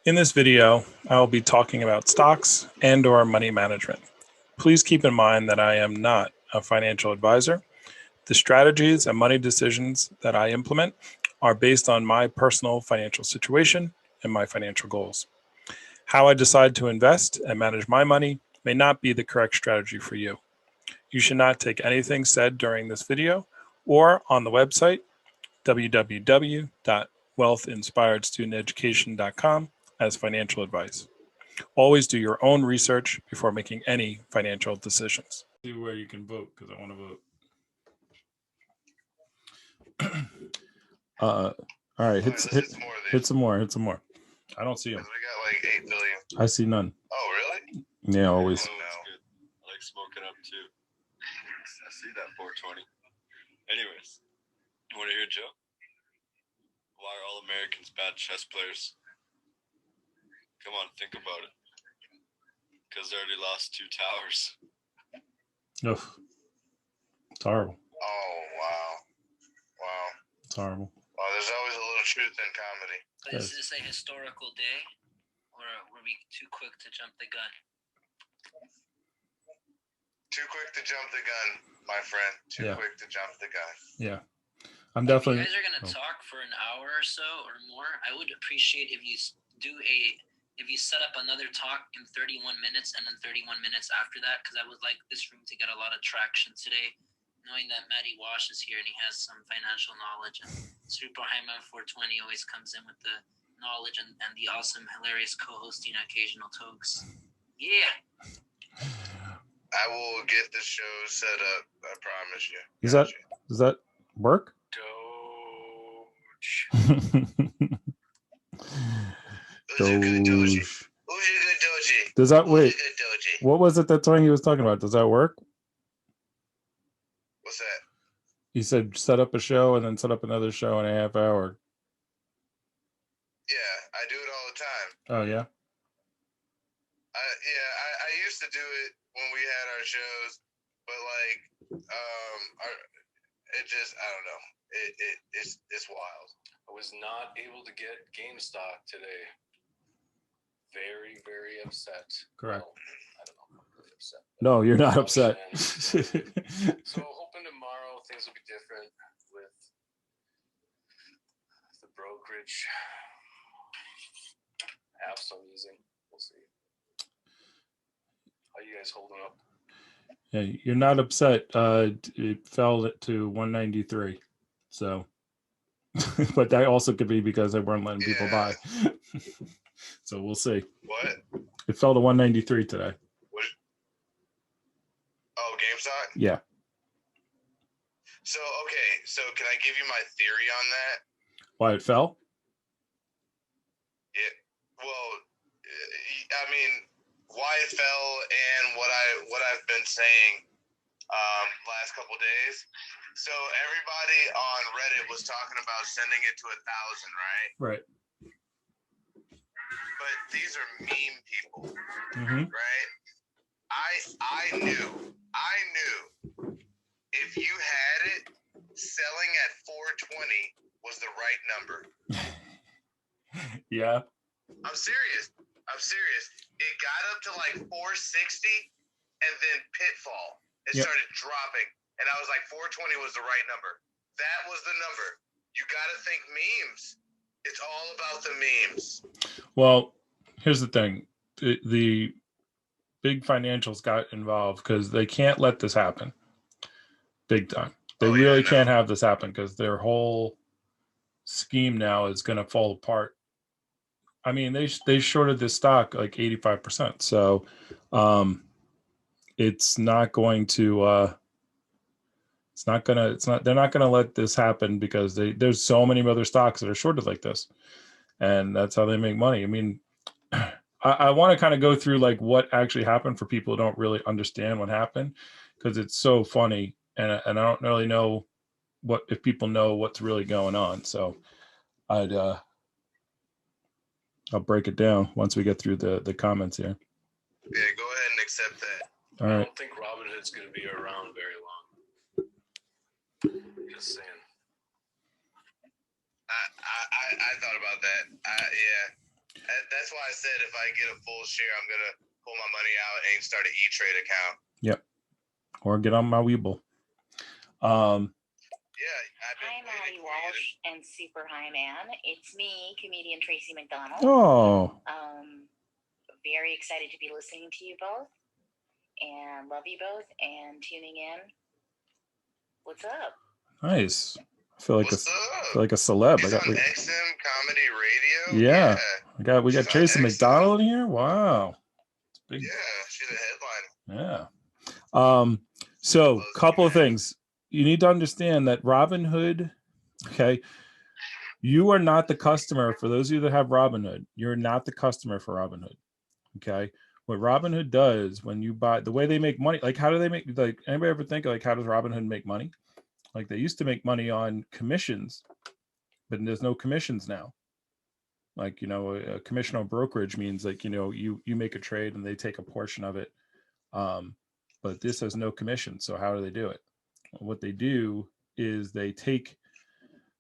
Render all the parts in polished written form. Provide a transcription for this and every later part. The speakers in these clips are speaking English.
In this video, I will be talking about stocks and/or money management. Please keep in mind that I am not a financial advisor. The strategies and money decisions that I implement are based on my personal financial situation and my financial goals. How I decide to invest and manage my money may not be the correct strategy for you. You should not take anything said during this video or on the website www.wealthinspiredstudenteducation.com as financial advice. Always do your own research before making any financial decisions. See where you can vote because I want to vote. All right, hit some more. I don't see them. We got like 8 billion. I see none. Oh, really? Yeah, always. Oh, no. Good. I like smoking up too. I see that 420. Anyways, you want to hear a joke? Why are all Americans bad chess players? Come on, think about it. Because they already lost 2 towers. Ugh. It's horrible. Oh, wow. Wow. It's horrible. Well, there's always a little truth in comedy. Is this a historical day, or were we too quick to jump the gun? Too quick to jump the gun, my friend. Too quick to jump the gun. Yeah. I'm definitely. If you guys are gonna talk for an hour or so or more, I would appreciate if you if you set up another talk in 31 minutes and then 31 minutes after that, because I would like this room to get a lot of traction today, knowing that W.I.S.E is here and he has some financial knowledge, and Superhighman420 always comes in with the knowledge and the awesome, hilarious co-hosting occasional tokes. Yeah. I will get the show set up. I promise you. Does that work? Who's a good doji? Who's a good doji? Does that wait? What was it that time he was talking about? Does that work? What's that? He said set up a show and then set up another show in a half hour. Yeah, I do it all the time. Oh yeah. I used to do it when we had our shows, but like, it just, I don't know. It's wild. I was not able to get GameStop today. Very, very upset. Correct. Well, I don't know. I'm really upset. No, you're not upset. So hoping tomorrow things will be different with the brokerage apps I'm using. We'll see. How you guys holding up? Yeah, you're not upset. It fell to 193. So, but that also could be because they weren't letting people buy. So we'll see. What? It fell to 193 today. What? Oh, GameStop? Yeah. So, okay. So can I give you my theory on that? Why it fell? Yeah. Well, I mean, why it fell and what I've been saying last couple days. So everybody on Reddit was talking about sending it to 1,000, right? Right. But these are meme people, right? I knew if you had it, selling at 420 was the right number. Yeah. I'm serious. It got up to like 460 and then pitfall. It started dropping. And I was like, 420 was the right number. That was the number. You got to think memes. It's all about the memes. Well, here's the thing. The big financials got involved because they can't let this happen. Big time. They really can't have this happen because their whole scheme now is going to fall apart. I mean, they shorted this stock like 85%. So it's not going to they're not gonna let this happen because there's so many other stocks that are shorted like this. And that's how they make money. I mean, I want to kind of go through like what actually happened for people who don't really understand what happened, because it's so funny, and I don't really know if people know what's really going on. So I'll break it down once we get through the comments here. Yeah, go ahead and accept that. All right. I don't think Robinhood's going to be around very long. Just saying. I thought about that. Yeah. That's why I said if I get a full share, I'm gonna pull my money out and start an E-Trade account. Yep. Or get on my Webull. Yeah. Hi, Maddie Walsh and Superhighman. It's me, comedian Tracy McDonald. Oh. Very excited to be listening to you both, and love you both, and tuning in. What's up? Nice. I feel like a celeb. He's on XM Comedy Radio. Yeah. We got Tracy McDonald in here. Wow. It's big. Yeah, she's a headliner. Yeah. So couple of things. You need to understand that Robinhood, okay, you are not the customer. For those of you that have Robinhood, you're not the customer for Robinhood. Okay. What Robinhood does when you buy, the way they make money, like how do they make, like anybody ever think like how does Robinhood make money? Like they used to make money on commissions, but there's no commissions now. Like, you know, a commission on brokerage means like, you know, you make a trade and they take a portion of it. But this has no commission. So how do they do it? What they do is they take,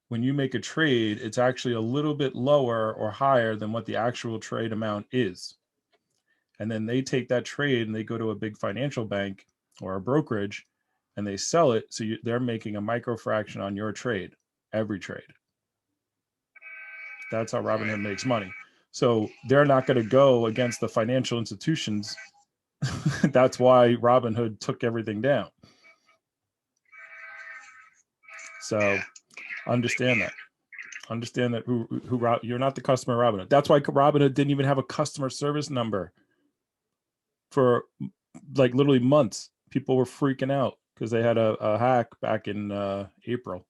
when you make a trade, it's actually a little bit lower or higher than what the actual trade amount is. And then they take that trade and they go to a big financial bank or a brokerage and they sell it. So they're making a micro fraction on your trade, every trade. That's how Robinhood makes money. So they're not going to go against the financial institutions. That's why Robinhood took everything down. So understand that. Understand that you're not the customer of Robinhood. That's why Robinhood didn't even have a customer service number for like literally months. People were freaking out because they had a hack back in April.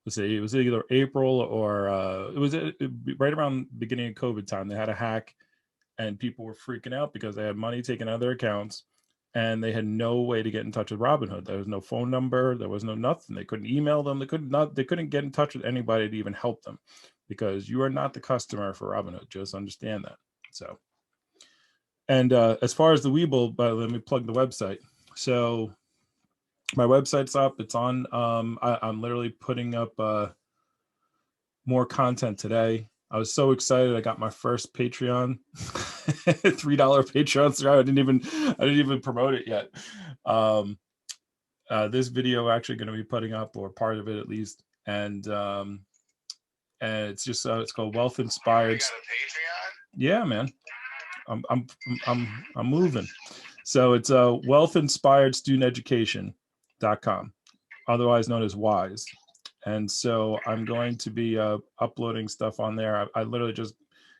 It was either April or it was right around the beginning of COVID time. They had a hack and people were freaking out because they had money taken out of their accounts and they had no way to get in touch with Robinhood. There was no phone number. There was no nothing. They couldn't email them. They couldn't get in touch with anybody to even help them because you are not the customer for Robinhood. Just understand that. So, and as far as the Webull, let me plug the website. So my website's up. It's on. I'm literally putting up more content today. I was so excited. I got my first Patreon, $3 Patreon. I didn't even promote it yet. This video actually going to be putting up, or part of it at least, and it's just it's called Wealth Inspired. You got a Patreon? Yeah, man. I'm moving. So it's wealthinspiredstudenteducation.com, otherwise known as W.I.S.E. And so I'm going to be uploading stuff on there. I literally just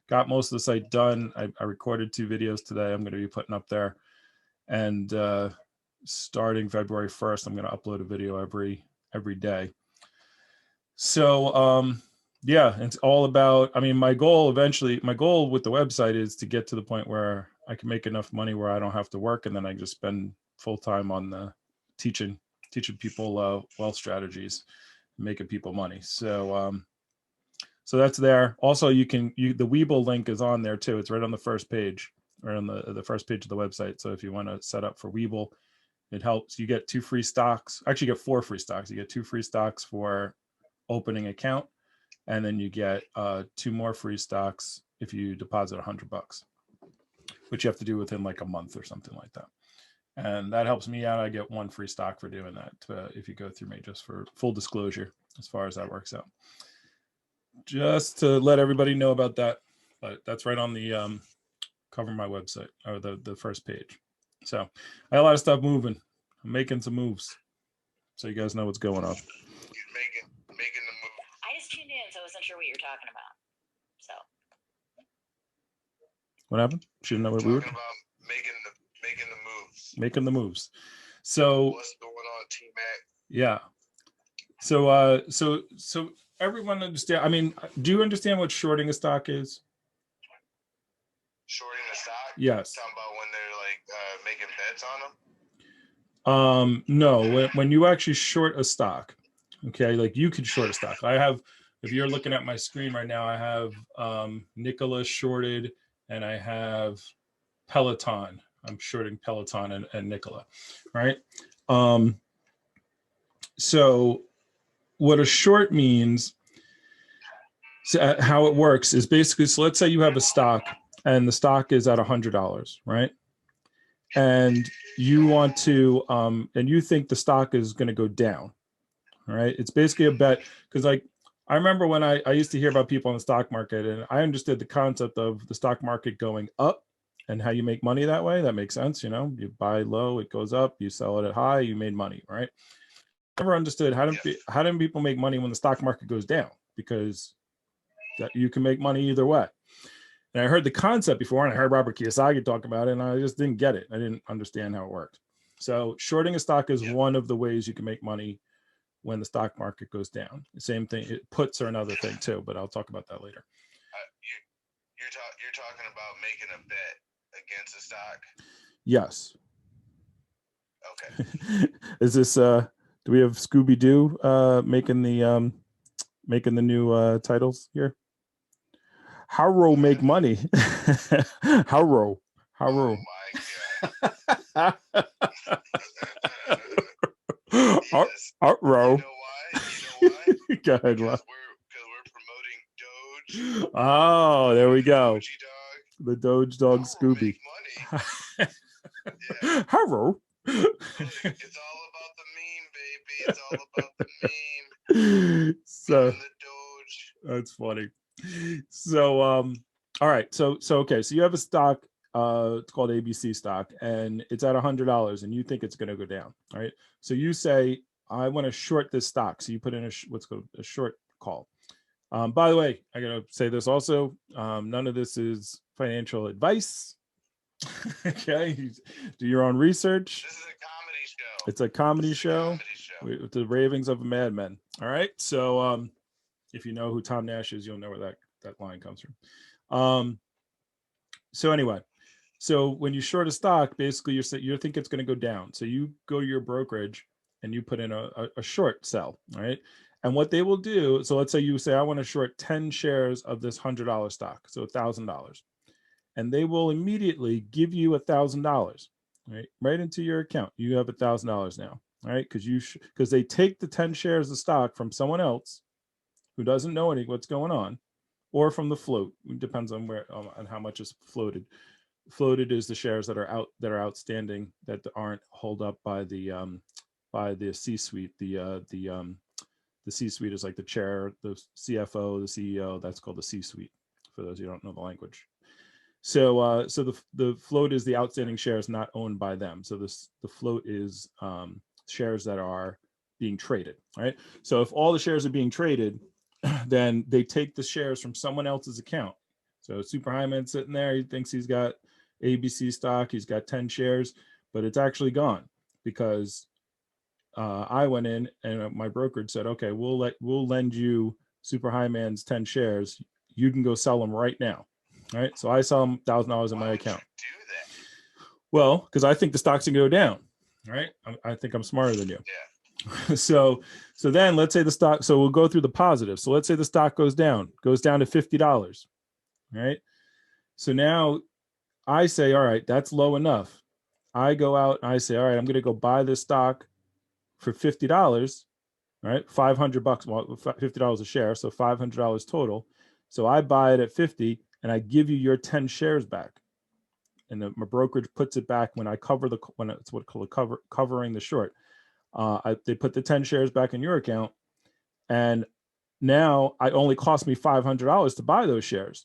got most of the site done. I recorded 2 videos today. I'm going to be putting up there. And starting February 1st, I'm going to upload a video every day. So yeah, it's all about, I mean, my goal with the website is to get to the point where I can make enough money where I don't have to work. And then I just spend full time on the teaching people wealth strategies, making people money. So so that's there. Also, the Webull link is on there too. It's right on the first page, right on the first page of the website. So if you want to set up for Webull, it helps. You get 2 free stocks. Actually, you get 4 free stocks. You get 2 free stocks for opening account, and then you get 2 more free stocks if you deposit $100, which you have to do within like a month or something like that. And that helps me out. I get 1 free stock for doing that if you go through me, just for full disclosure as far as that works out. Just to let everybody know about that. But that's right on the cover of my website, or the first page. So I had a lot of stuff moving. I'm making some moves, so you guys know what's going on. Making the move. I just tuned in, so I wasn't sure what you're talking about. So What happened? She didn't know what we were talking about. Making the moves. Making the moves. So what's going on, T-Mac? Yeah. So everyone understand. I mean, do you understand what shorting a stock is? Shorting a stock? Yes. Talking about when they're like making bets on them? No, when you actually short a stock, okay, like you could short a stock. If you're looking at my screen right now, I have Nikola shorted, and I have Peloton. I'm shorting Peloton and Nikola, right? So what a short means So how it works is basically, so let's say you have a stock and the stock is at $100, right? And you want to, and you think the stock is going to go down, all right? It's basically a bet because like, I remember when I used to hear about people in the stock market and I understood the concept of the stock market going up and how you make money that way. That makes sense. You know, you buy low, it goes up, you sell it at high, you made money, right? I never understood how do people make money when the stock market goes down, because that you can make money either way. And I heard the concept before and I heard Robert Kiyosaki talk about it and I just didn't get it. I didn't understand how it worked. So shorting a stock is one of the ways you can make money when the stock market goes down. The same thing, puts are another thing too, but I'll talk about that later. You're talking about making a bet against a stock? Yes. Okay. Is this do we have Scooby-Doo making the new titles here? How make money? How Oh my god. Yes. Row. You know why? Go ahead. Because we're promoting Doge. Oh, there we go. Doge dog. The Doge dog Scooby. Make money. Yeah. How It's all about the meme, baby. It's all about the meme. So the Doge. that's funny. So all right, so okay, so you have a stock, it's called ABC stock, and it's at $100, and you think it's going to go down, right? So you say, I want to short this stock. So you put in what's called a short call. By the way, I gotta say this also. None of this is financial advice. Okay, do your own research. This is a comedy show. It's a comedy show with the ravings of a madman. All right, so if you know who Tom Nash is, you'll know where that line comes from. So anyway, so when you short a stock, basically you think it's going to go down. So you go to your brokerage and you put in a short sell, right? And what they will do, so let's say you say, I want to short 10 shares of this $100 stock, so $1,000. And they will immediately give you $1,000, right into your account. You have $1,000 now, right? Because they take the 10 shares of stock from someone else who doesn't know what's going on, or from the float. It depends on on how much is floated. Floated is the shares that are outstanding that aren't held up by the C-suite. The C-suite is like the chair, the CFO, the CEO. That's called the C-suite, for those who don't know the language. So the float is the outstanding shares not owned by them. So the float is shares that are being traded, right? So if all the shares are being traded, then they take the shares from someone else's account. So Superhighman sitting there, he thinks he's got ABC stock, he's got 10 shares, but it's actually gone because I went in and my brokerage said, okay, we'll lend you Superhighman's 10 shares. You can go sell them right now. All right. So I sell them $1,000 in my account. Do that? Well, because I think the stocks can go down. All right. I think I'm smarter than you. Yeah. So then let's say the stock, so we'll go through the positives. So let's say the stock goes down to $50. Right. So now I say, all right, that's low enough. I go out and I say, all right, I'm going to go buy this stock for $50, right? $500, well, $50 a share. So $500 total. So I buy it at 50 and I give you your 10 shares back. And my brokerage puts it back when I cover when it's what called covering the short. They put the 10 shares back in your account. And now it only cost me $500 to buy those shares.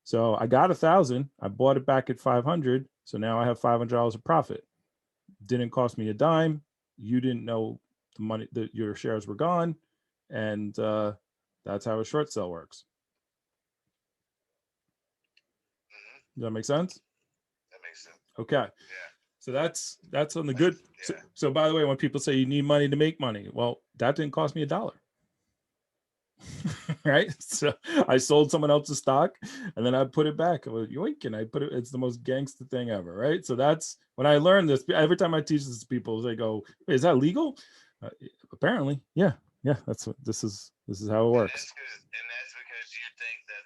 So I got 1,000, I bought it back at 500. So now I have $500 of profit. Didn't cost me a dime. You didn't know the money that your shares were gone. And that's how a short sell works. Does that make sense? That makes sense. Okay. Yeah. So that's on the good. Yeah. So by the way, when people say you need money to make money, well, that didn't cost me $1. Right. So I sold someone else's stock and then I put it back. Yoink, and I put it, it's the most gangster thing ever. Right. So that's when I learned this. Every time I teach this to people, they go, "Wait, is that legal?" Apparently. Yeah. Yeah. That's what this is how it works. And that's because you think that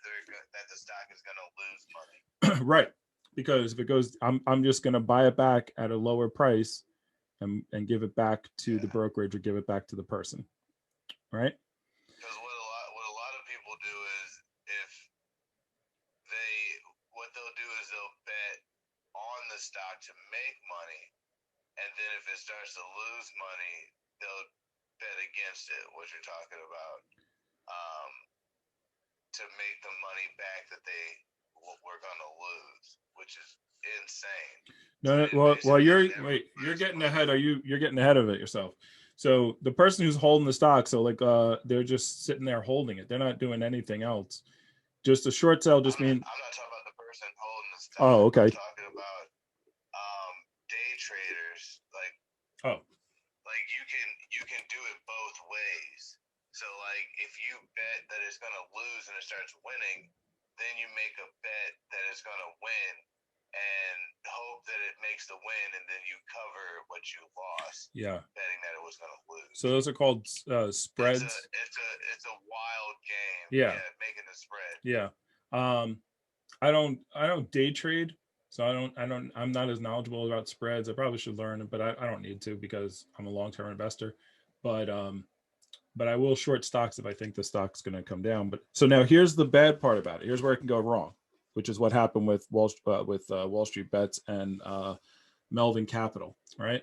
the stock is going to lose money. Right. Because if it goes, I'm just going to buy it back at a lower price and give it back to the brokerage or give it back to the person. Right. Because what a lot of people do is is they'll bet on the stock to make money, and then if it starts to lose money, they'll bet against it, what you're talking about, to make the money back that they were going to lose, which is insane. No, well, you're getting ahead. You're getting ahead of it yourself. So the person who's holding the stock, so like they're just sitting there holding it. They're not doing anything else. Just a short sale just means. I'm not talking about the person holding the stock. Oh, okay. I'm talking about day traders. Like you can do it both ways. So like if you bet that it's gonna lose and it starts winning, then you make a bet that it's gonna win and hope that it makes the win, and then you cover what you lost. Yeah. Betting that it was gonna lose. So those are called spreads. It's a wild game. Yeah. Making the spread. Yeah. I don't day trade, so I'm not as knowledgeable about spreads. I probably should learn it, but I don't need to because I'm a long-term investor. But I will short stocks if I think the stock's going to come down. But so now here's the bad part about it. Here's where it can go wrong, which is what happened with Wall Street Bets and Melvin Capital, right?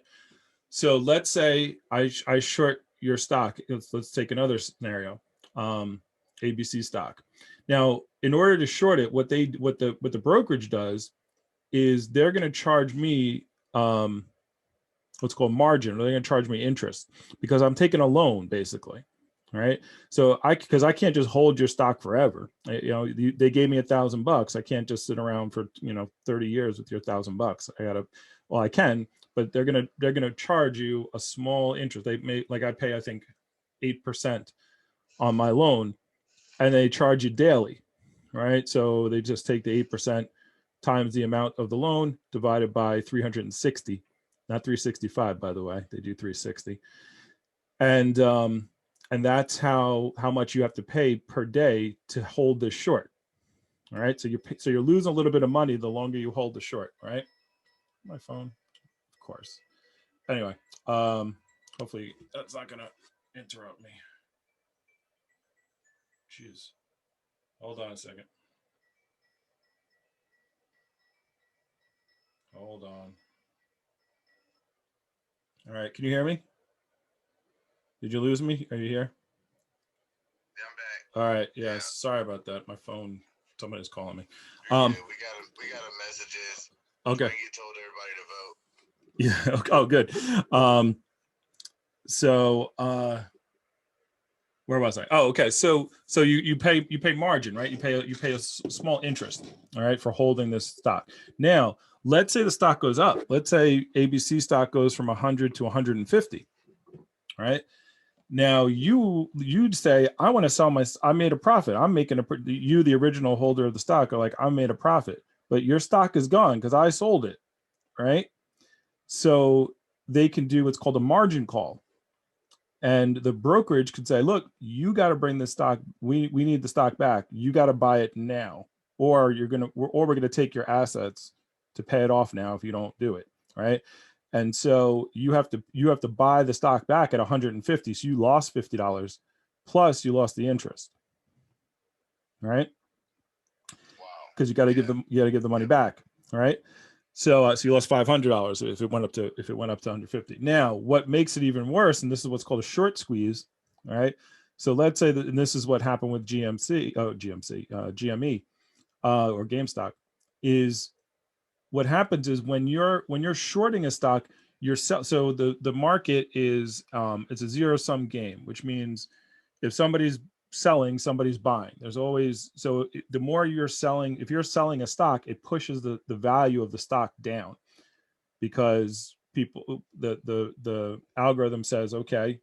So let's say I short your stock. Let's take another scenario, ABC stock. Now, in order to short it, what the brokerage does is they're going to charge me what's called margin, or they're going to charge me interest because I'm taking a loan basically. All right. So because I can't just hold your stock forever. They gave me $1,000. I can't just sit around for 30 years with your $1,000. I can, but they're gonna charge you a small interest. I pay I think 8% on my loan, and they charge you daily, right? So they just take the 8% times the amount of the loan divided by 360, not 365, by the way. They do 360, and that's how much you have to pay per day to hold this short. All right, so you're losing a little bit of money the longer you hold the short, right? My phone, of course. Anyway, hopefully that's not gonna interrupt me. Jeez, hold on a second. Hold on. All right, can you hear me? Did you lose me? Are you here? Yeah, I'm back. All right. Yes. Yeah. Sorry about that. My phone. Somebody's calling me. We got a messages. Okay. You told everybody to vote. Yeah. Oh, good. So where was I? Oh, okay. So you pay margin, right? You pay a small interest, all right, for holding this stock. Now, let's say the stock goes up. Let's say ABC stock goes from 100 to 150, right? Now you'd say, I want to sell I made a profit. I'm making you, the original holder of the stock, are like, I made a profit, but your stock is gone because I sold it, right? So they can do what's called a margin call. And the brokerage could say, look, you got to bring the stock. We need the stock back. You got to buy it now, or we're going to take your assets to pay it off now if you don't do it, right? And so you have to buy the stock back at 150. So you lost $50 plus you lost the interest, right? Wow. Because you got to give the money back, right? So you lost $500 if it went up to 150. Now, what makes it even worse, and this is what's called a short squeeze, all right? So let's say that, and this is what happened with GME, or GameStop, is what happens is when you're shorting a stock, so the market is it's a zero-sum game, which means if somebody's selling, somebody's buying. There's always, the more you're selling, if you're selling a stock, it pushes the value of the stock down, because the algorithm says, okay,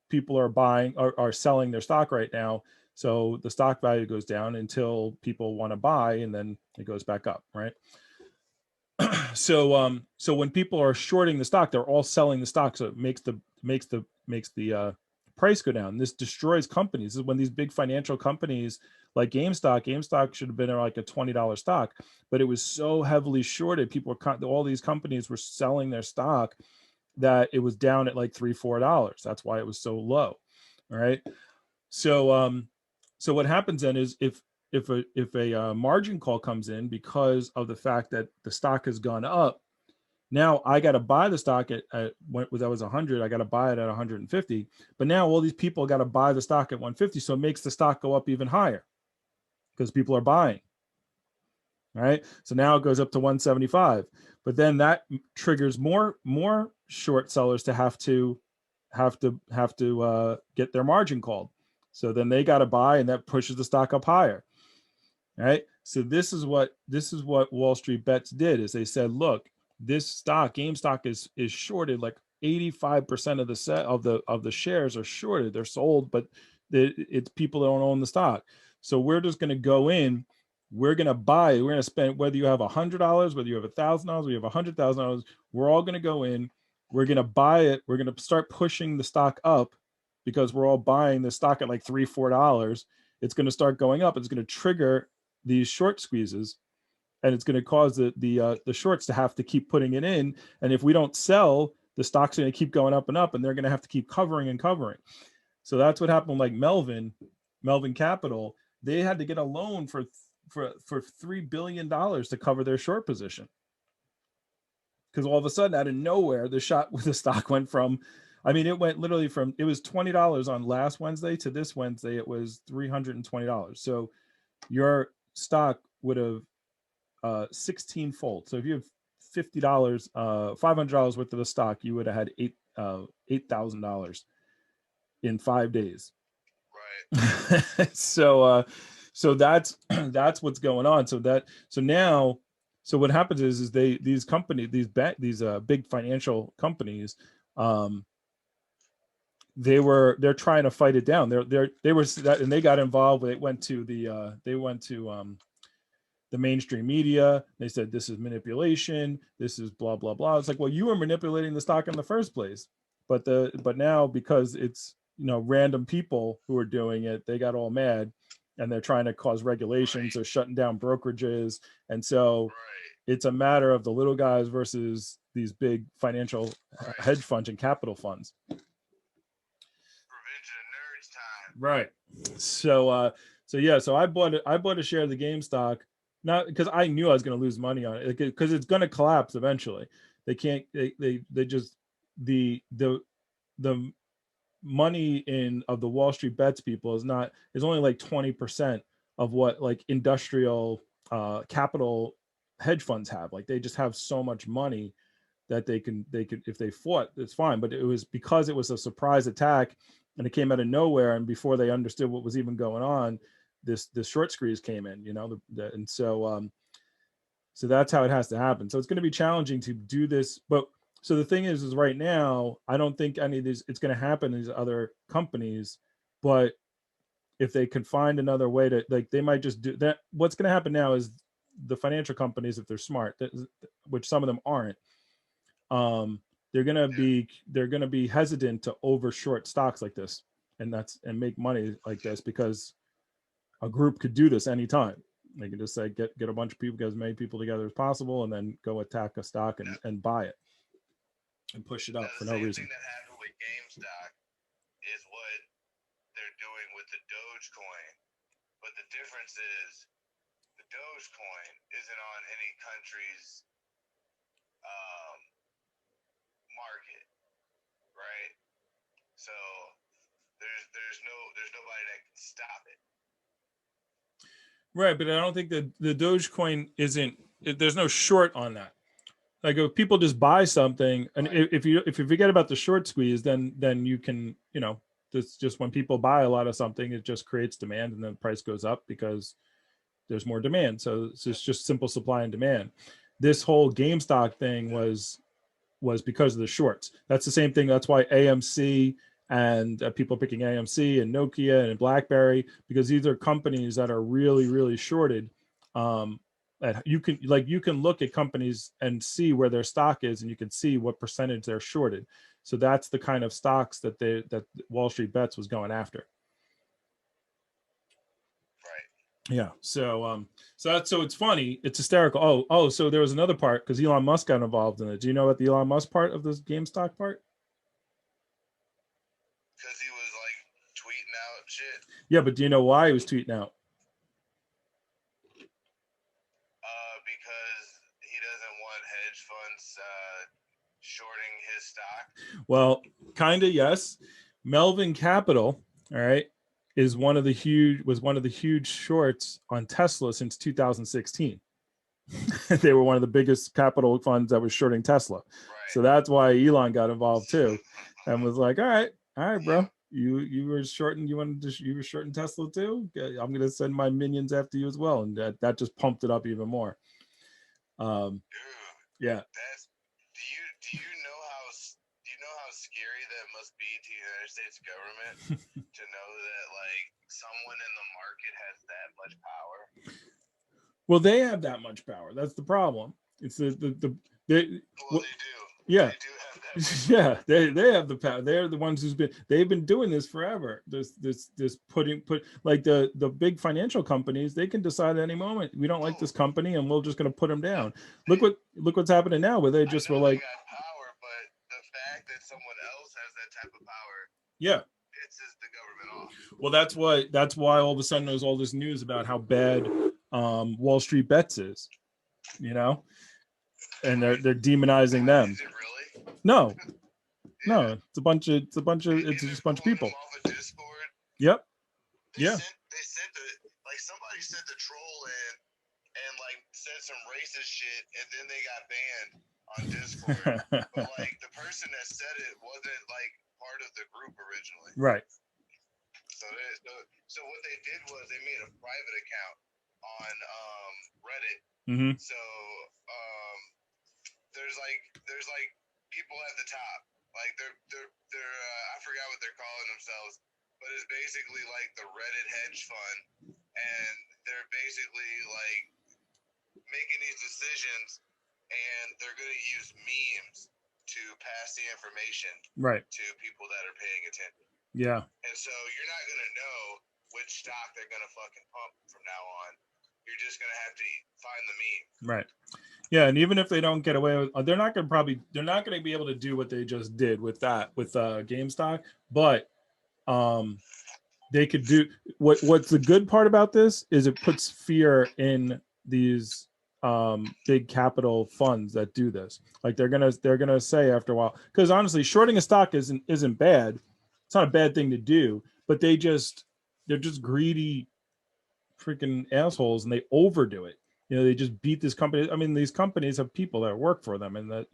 people are selling their stock right now, so the stock value goes down until people want to buy, and then it goes back up, right? So when people are shorting the stock, they're all selling the stock, so it makes the price go down. This destroys companies. This is when these big financial companies like GameStop should have been like a $20 stock, but it was so heavily shorted. All these companies were selling their stock that it was down at like $3-4. That's why it was so low. All right. So what happens then is if if a margin call comes in because of the fact that the stock has gone up, now I got to buy the stock at when that was 100, I got to buy it at 150. But now all these people got to buy the stock at 150, so it makes the stock go up even higher because people are buying. Right, so now it goes up to 175, but then that triggers more short sellers to have to get their margin called. So then they got to buy, and that pushes the stock up higher. Right. So this is what Wall Street Bets did, is they said, look, this stock, GameStop, is shorted. Like 85% of the set of the shares are shorted. They're sold, but it's people that don't own the stock. So we're just going to go in. We're going to buy. We're going to spend, whether you have $100, whether you have $1,000, whether you have $100,000. We're all going to go in. We're going to buy it. We're going to start pushing the stock up because we're all buying the stock at like $3-4. It's going to start going up. It's going to trigger these short squeezes, and it's going to cause the shorts to have to keep putting it in. And if we don't sell, the stock's going to keep going up and up, and they're going to have to keep covering and covering. So that's what happened. Like Melvin Capital, they had to get a loan for $3 billion to cover their short position, because all of a sudden, out of nowhere, the stock went from, I mean, it went literally from, it was $20 on last Wednesday to this Wednesday, it was $320. So your stock would have 16-fold. So if you have $50, $500 worth of the stock, you would have had $8,000 in 5 days. Right. So that's what's going on. So what happens is these companies, these big financial companies, they're trying to fight it down. They were, and they got involved. They went to the mainstream media. They said, this is manipulation. This is blah, blah, blah. It's like, well, you were manipulating the stock in the first place. But now, because it's, random people who are doing it, they got all mad, and they're trying to cause regulations. They're shutting down brokerages. And so it's a matter of the little guys versus these big financial hedge funds and capital funds. Revenge of the nerds time. Right. So I bought a share of the GameStop, not because I knew I was going to lose money on it, because it's going to collapse eventually. They can't, they just, the money of the Wall Street Bets people is only like 20% of what like industrial capital hedge funds have. Like, they just have so much money that they can, if they fought, it's fine. But it was because it was a surprise attack, and it came out of nowhere, and before they understood what was even going on, the short squeeze came in, and so that's how it has to happen. So it's going to be challenging to do this. But so the thing is right now, I don't think any of these, it's going to happen in these other companies. But if they can find another way to, like, they might just do that. What's going to happen now is the financial companies, if they're smart, which some of them aren't, they're going to be hesitant to over short stocks like this, and make money like this, because a group could do this anytime. They can just say, get a bunch of people, get as many people together as possible, and then go attack a stock and buy it and push it up for no reason. The same thing that happened with GameStop is what they're doing with the Dogecoin. But the difference is the Dogecoin isn't on any country's market, right? So there's nobody that can stop it. Right, but I don't think that the Dogecoin there's no short on that. Like, if people just buy something, and if you forget about the short squeeze, then you can, it's just when people buy a lot of something, it just creates demand, and then the price goes up because there's more demand. So it's just simple supply and demand. This whole GameStop thing was because of the shorts. That's the same thing. That's why AMC and people picking AMC and Nokia and BlackBerry, because these are companies that are really, really shorted. That you can look at companies and see where their stock is, and you can see what percentage they're shorted. So that's the kind of stocks that Wall Street Bets was going after. Right. Yeah. So it's funny. It's hysterical. Oh, so there was another part, because Elon Musk got involved in it. Do you know about the Elon Musk part of this GameStop part? Because he was like tweeting out shit. Yeah, but do you know why he was tweeting out? doesn't want hedge funds shorting his stock. Well, kind of, yes. Melvin Capital, all right, was one of the huge shorts on Tesla since 2016. They were one of the biggest capital funds that was shorting Tesla. Right. So that's why Elon got involved too, and was like, all right, bro, you were shorting, you were shorting Tesla too. I'm gonna send my minions after you as well, and that just pumped it up even more. Dude, yeah. Do you know how scary that must be to the United States government to know that like someone in the market has that much power? Well, they have that much power. That's the problem. It's they do. Yeah. They do have that much Yeah, they have the power. They're the ones they've been doing this forever. This like the big financial companies, they can decide at any moment, we don't like this company and we're just going to put them down. Look what's happening now, where they just were like, they got power, but the fact that someone else has that type of power, yeah, pisses the government off. Well, that's why all of a sudden there's all this news about how bad Wall Street Bets is, and they're demonizing them. Is it really? No, no, it's just a bunch of people. Off of Discord. Yep. They Yeah. sent somebody sent the troll in and like said some racist shit, and then they got banned on Discord. But like the person that said it wasn't like part of the group originally. Right. So what they did was they made a private account on Reddit. Mm-hmm. So there's like people at the top, like they're I forgot what they're calling themselves, but it's basically like the Reddit hedge fund, and they're basically like making these decisions, and they're going to use memes to pass the information right to people that are paying attention. Yeah. And so you're not going to know which stock they're going to fucking pump from now on. You're just going to have to find the meme. Right. Yeah, and even if they don't get away with, they're not going to be able to do what they just did with GameStop, but they could do what's the good part about this is it puts fear in these big capital funds that do this. Like they're gonna say after a while, because honestly, shorting a stock isn't bad. It's not a bad thing to do, but they're just greedy freaking assholes, and they overdo it. They just beat this company. I mean, these companies have people that work for them, and that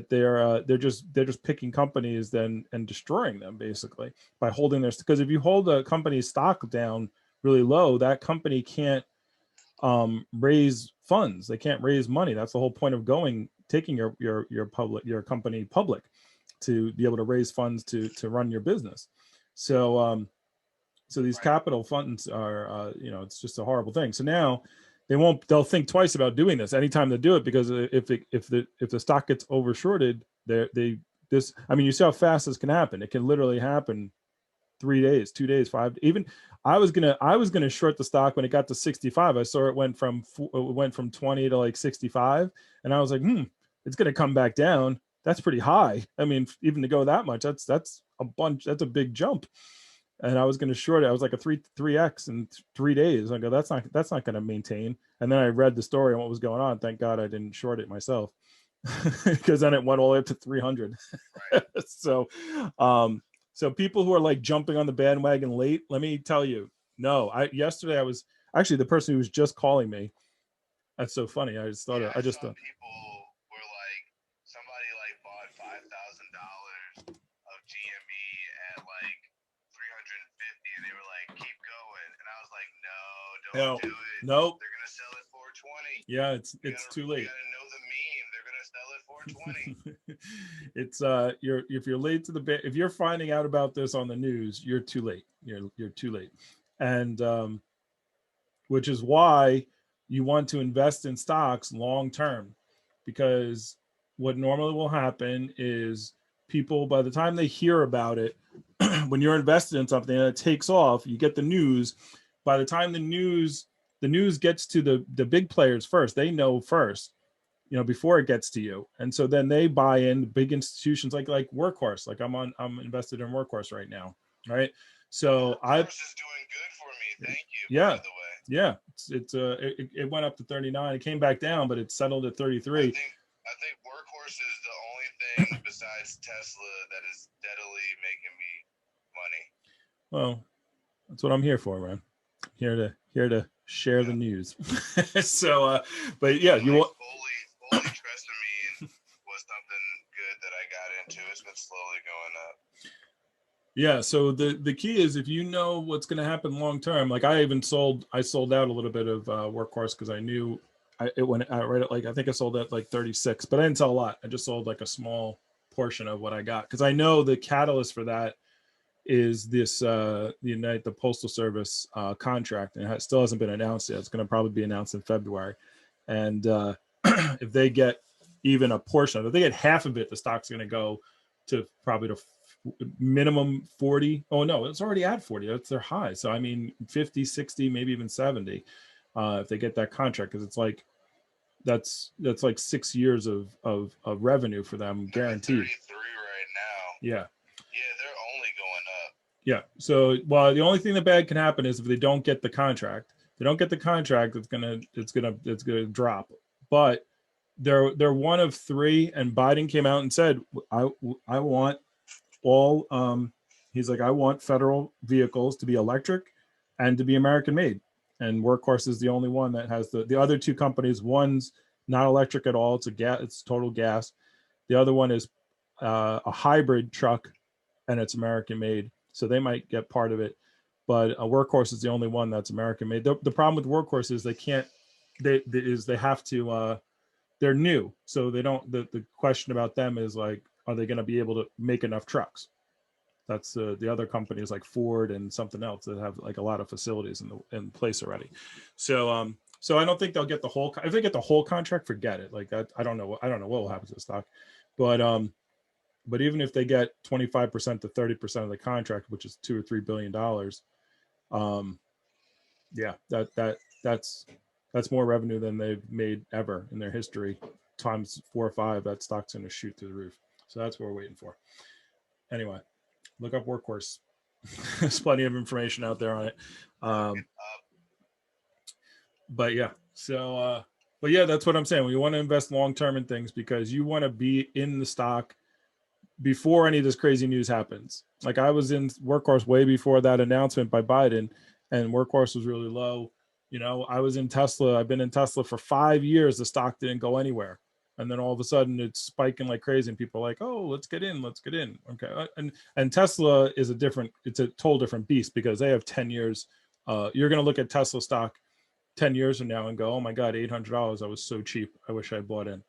they're just picking companies and destroying them basically by holding their, because if you hold a company's stock down really low, that company can't raise funds. They can't raise money. That's the whole point of taking your company public, to be able to raise funds to run your business. So these capital funds are it's just a horrible thing. So now they'll think twice about doing this anytime they do it, because if the stock gets over shorted, you see how fast this can happen. It can literally happen 3 days, 2 days, 5, even I was gonna short the stock when it got to 65. I saw it went from 20 to like 65, and I was like, it's gonna come back down. That's pretty high. I mean, even to go that much, that's a bunch. That's a big jump. And I was going to short it. I was like a 3x in 3 days. I go, that's not going to maintain. And then I read the story on what was going on. Thank God I didn't short it myself, because then it went all the way up to 300. So people who are like jumping on the bandwagon late, let me tell you, no. Yesterday I was actually the person who was just calling me. That's so funny. I just thought people were like, somebody like bought $5,000 of GME at like 350, and they were like, keep going, and I was like, don't do it. Nope. They're gonna sell it 420. Yeah, it's too late. You gotta know the meme. They're gonna sell it 420. It's if you're late to if you're finding out about this on the news, you're too late. You're too late. And which is why you want to invest in stocks long term, because what normally will happen is people, by the time they hear about it, when you're invested in something and it takes off, you get the news. By the time the news gets to the big players first, they know first, before it gets to you. And so then they buy in big institutions like Workhorse. Like I'm invested in Workhorse right now. Right. So Workhorse is doing good for me. Thank you. Yeah. By the way. Yeah, it went up to 39. It came back down, but it settled at 33. I think Workhorse is the only thing besides Tesla that is steadily making me money. Well, that's what I'm here for, man. Here to share the news. So, but yeah, you want fully trusting me and was something good that I got into. It's been slowly going up. Yeah, so the key is if you know what's going to happen long term. Like I sold out a little bit of Workhorse because I knew it went right at like I think I sold at like 36, but I didn't sell a lot. I just sold like a small portion of what I got because I know the catalyst for that is this the Postal Service contract, and it still hasn't been announced yet. It's going to probably be announced in February, and if they get even a portion of it, if they get half of it, the stock's going to go to probably to minimum 40. Oh no, it's already at 40. That's their high. So I mean 50, 60, maybe even 70 if they get that contract, because it's like that's like 6 years of revenue for them guaranteed. 33 right now. Yeah. Yeah, they're only going up. Yeah. So, well, the only thing that bad can happen is if they don't get the contract. If they don't get the contract, it's gonna drop. But they're one of three, and Biden came out and said, I want all. He's like, I want federal vehicles to be electric and to be American made. And Workhorse is the only one that has the other two companies. One's not electric at all. It's total gas. The other one is a hybrid truck, and it's American made. So they might get part of it, but a Workhorse is the only one that's American made. The problem with Workhorse is they have to they're new, so they don't. The question about them is like, are they going to be able to make enough trucks? That's the other companies like Ford and something else that have like a lot of facilities in place already. So so I don't think they'll get the whole. If they get the whole contract, forget it. Like that, I don't know what will happen to the stock, but even if they get 25% to 30% of the contract, which is $2 or $3 billion, yeah, that's more revenue than they've made ever in their history. Times 4 or 5, that stock's going to shoot through the roof. So that's what we're waiting for. Anyway, look up Workhorse. There's plenty of information out there on it. But yeah, so but yeah, that's what I'm saying. We want to invest long term in things because you want to be in the stock before any of this crazy news happens. Like I was in Workhorse way before that announcement by Biden, and Workhorse was really low. You know, I was in Tesla. I've been in Tesla for 5 years. The stock didn't go anywhere. And then all of a sudden it's spiking like crazy and people are like, oh, let's get in. Okay. And Tesla is it's a total different beast because they have 10 years. You're going to look at Tesla stock 10 years from now and go, oh my God, $800. I was so cheap. I wish I bought in.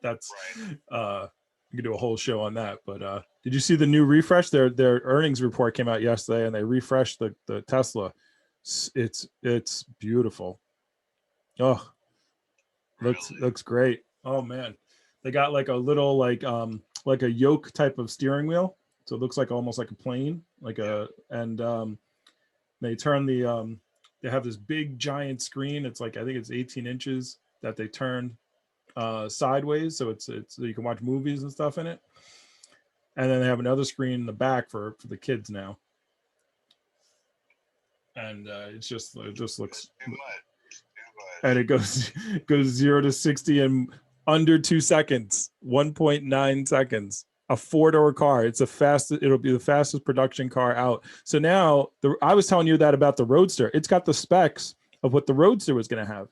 That's you can do a whole show on that. But did you see the new refresh? Their earnings report came out yesterday, and they refreshed the Tesla. It's beautiful. Oh, looks great. Oh man, they got like a little like a yoke type of steering wheel, so it looks like almost like a plane, they turn they have this big giant screen. It's like I think it's 18 inches that they turn sideways, so it's so you can watch movies and stuff in it. And then they have another screen in the back for the kids now. And it just looks too much. And it goes 0 to 60 in under 2 seconds, 1.9 seconds. A 4-door car. It'll be the fastest production car out. So now I was telling you that about the Roadster. It's got the specs of what the Roadster was going to have.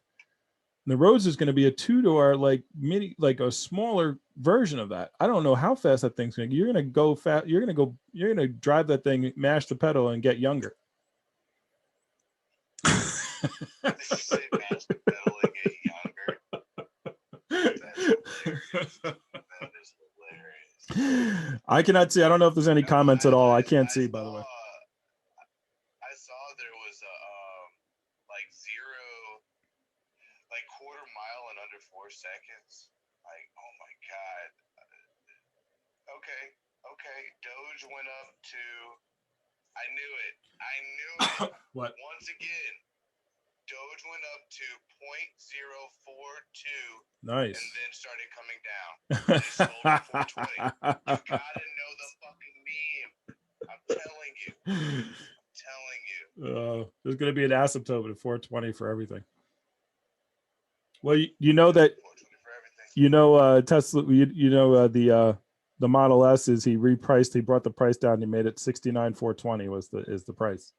And the Roadster is going to be a 2-door, like mini, like a smaller version of that. I don't know how fast that thing's going to. You're going to go fast. You're going to drive that thing, mash the pedal, and get younger. Say mash the pedal and get younger. That's hilarious. That is hilarious. I cannot see. I don't know if there's any comments at all. I can't see, by the way. I saw there was a like quarter mile in under 4 seconds. Like, oh my God. Okay. Doge went up to. I knew it. What? Once again, Doge went up to 0.042. Nice. And then started coming down. And it sold at 420. You gotta know the fucking meme. I'm telling you. There's going to be an asymptote at 420 for everything. Well, you know that, 420 for everything. Tesla, the Model S is he brought the price down. He made it 69,420 is the price.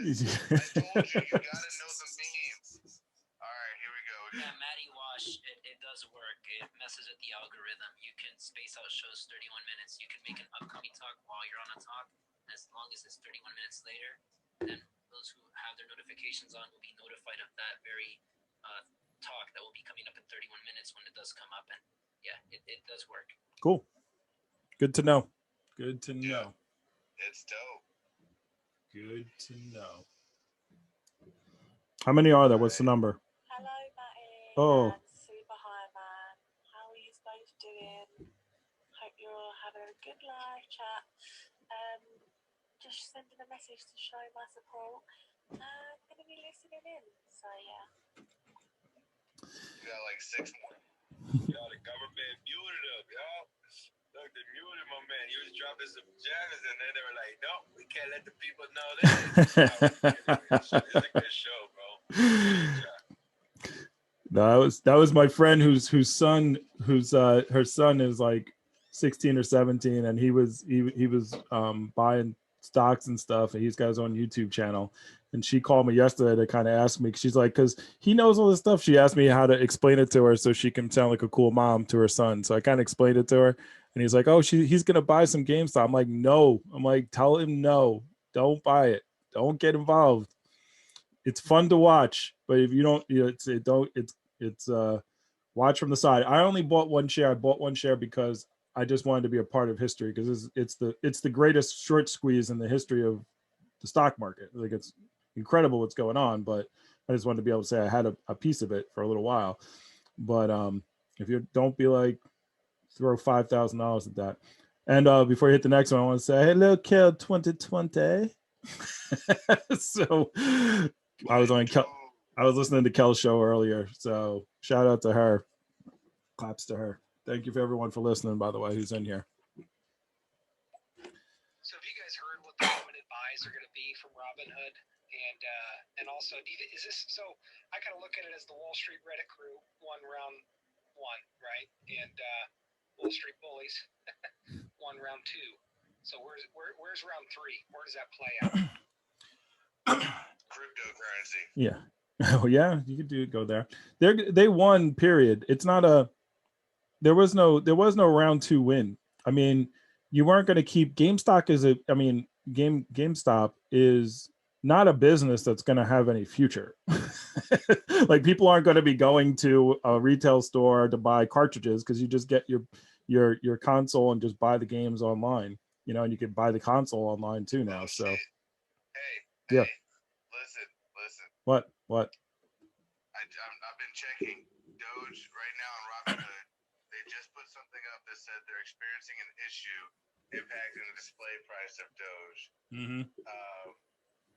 Yes, I told you, you gotta know the memes. All right, here we go. Yeah, Matty Wash, it does work. It messes with the algorithm. You can space out shows 31 minutes. You can make an upcoming talk while you're on a talk. As long as it's 31 minutes later, then those who have their notifications on will be notified of that very talk that will be coming up in 31 minutes when it does come up. And yeah, it does work. Cool. Good to know. Good to know. It's dope. Good to know. How many are there? What's the number? Hello, Matty. Oh. And Superhighman. How are you both doing? Hope you're all having a good live chat. Just sending a message to show my support. I'm going to be listening in. So, yeah. You got like 6 more. Y'all, the government muted him, y'all. Look, they muted my man. He was dropping some gems, and then they were like, no, we can't let the people know this. It's a good show, bro. No, that was my friend whose son her son is like 16 or 17, and he was buying stocks and stuff, and he's got his own YouTube channel. And she called me yesterday to kind of ask me, she's like, because he knows all this stuff. She asked me how to explain it to her so she can sound like a cool mom to her son. So I kind of explained it to her, and he's like, oh, he's gonna buy some GameStop. I'm like, no. I'm like, tell him no, don't buy it, don't get involved. It's fun to watch, but if you don't, it's watch from the side. I only bought one share. I bought one share because I just wanted to be a part of history, because it's the greatest short squeeze in the history of the stock market. Like, it's incredible what's going on, but I just wanted to be able to say I had a piece of it for a little while. But if you don't be like, throw $5,000 at that. And before you hit the next one, I want to say hello, Kel 2020. So I was listening to Kel's show earlier, so shout out to her. Claps to her. Thank you for everyone for listening, by the way, who's in here. So have you guys heard what the limited buys are going to be from Robinhood? And also, is this, so I kind of look at it as the Wall Street Reddit crew won round 1, right? And Wall Street Bullies won round 2. So where's round 3? Where does that play out? Cryptocurrency. Yeah. Oh yeah, you could go there. They won, period. It's not there was no round 2 win. I mean, you weren't going to keep GameStop GameStop is not a business that's going to have any future. Like, people aren't going to be going to a retail store to buy cartridges, because you just get your console and just buy the games online, and you can buy the console online too now. So Hey, yeah. Listen. What? I've been checking Doge right now on Robinhood. They just put something up that said they're experiencing an issue impacting the display price of Doge. Mm-hmm.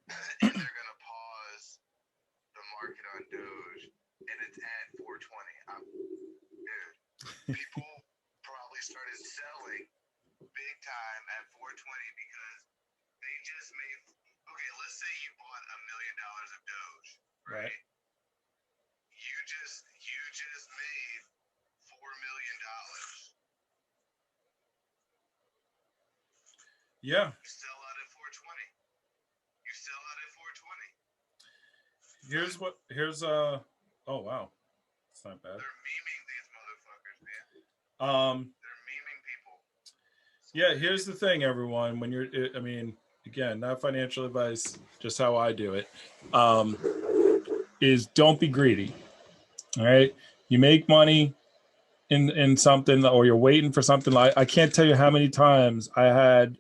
And they're gonna pause the market on Doge, and it's at 420. Dude, people probably started selling big time at 420 because they just made. Okay, let's say you bought $1 million of Doge, right? You just made $4 million. Yeah. You sell out at 420. You sell out at 420. Oh wow, it's not bad. They're memeing these motherfuckers, man. They're memeing people. Yeah, here's the thing, everyone. When you're, again, not financial advice, just how I do it, is don't be greedy. All right, you make money in something, or you're waiting for something. Like, I can't tell you how many times I had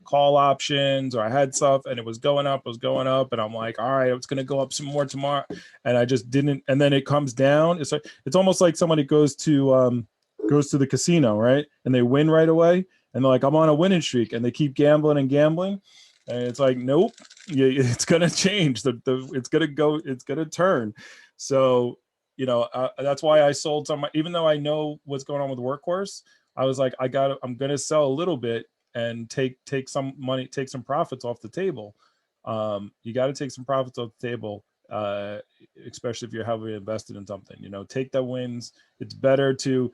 call options, or I had stuff and it was going up, and I'm like, all right, it's going to go up some more tomorrow, and I just didn't. And then it comes down. It's almost like somebody goes to the casino, right, and they win right away, and they're like, I'm on a winning streak, and they keep gambling, and it's like, nope, it's going to change. It's going to turn. So that's why I sold some, even though I know what's going on with Workhorse. I was like, I'm going to sell a little bit and take some money, take some profits off the table. You got to take some profits off the table, especially if you're heavily invested in something. You know, take the wins. It's better to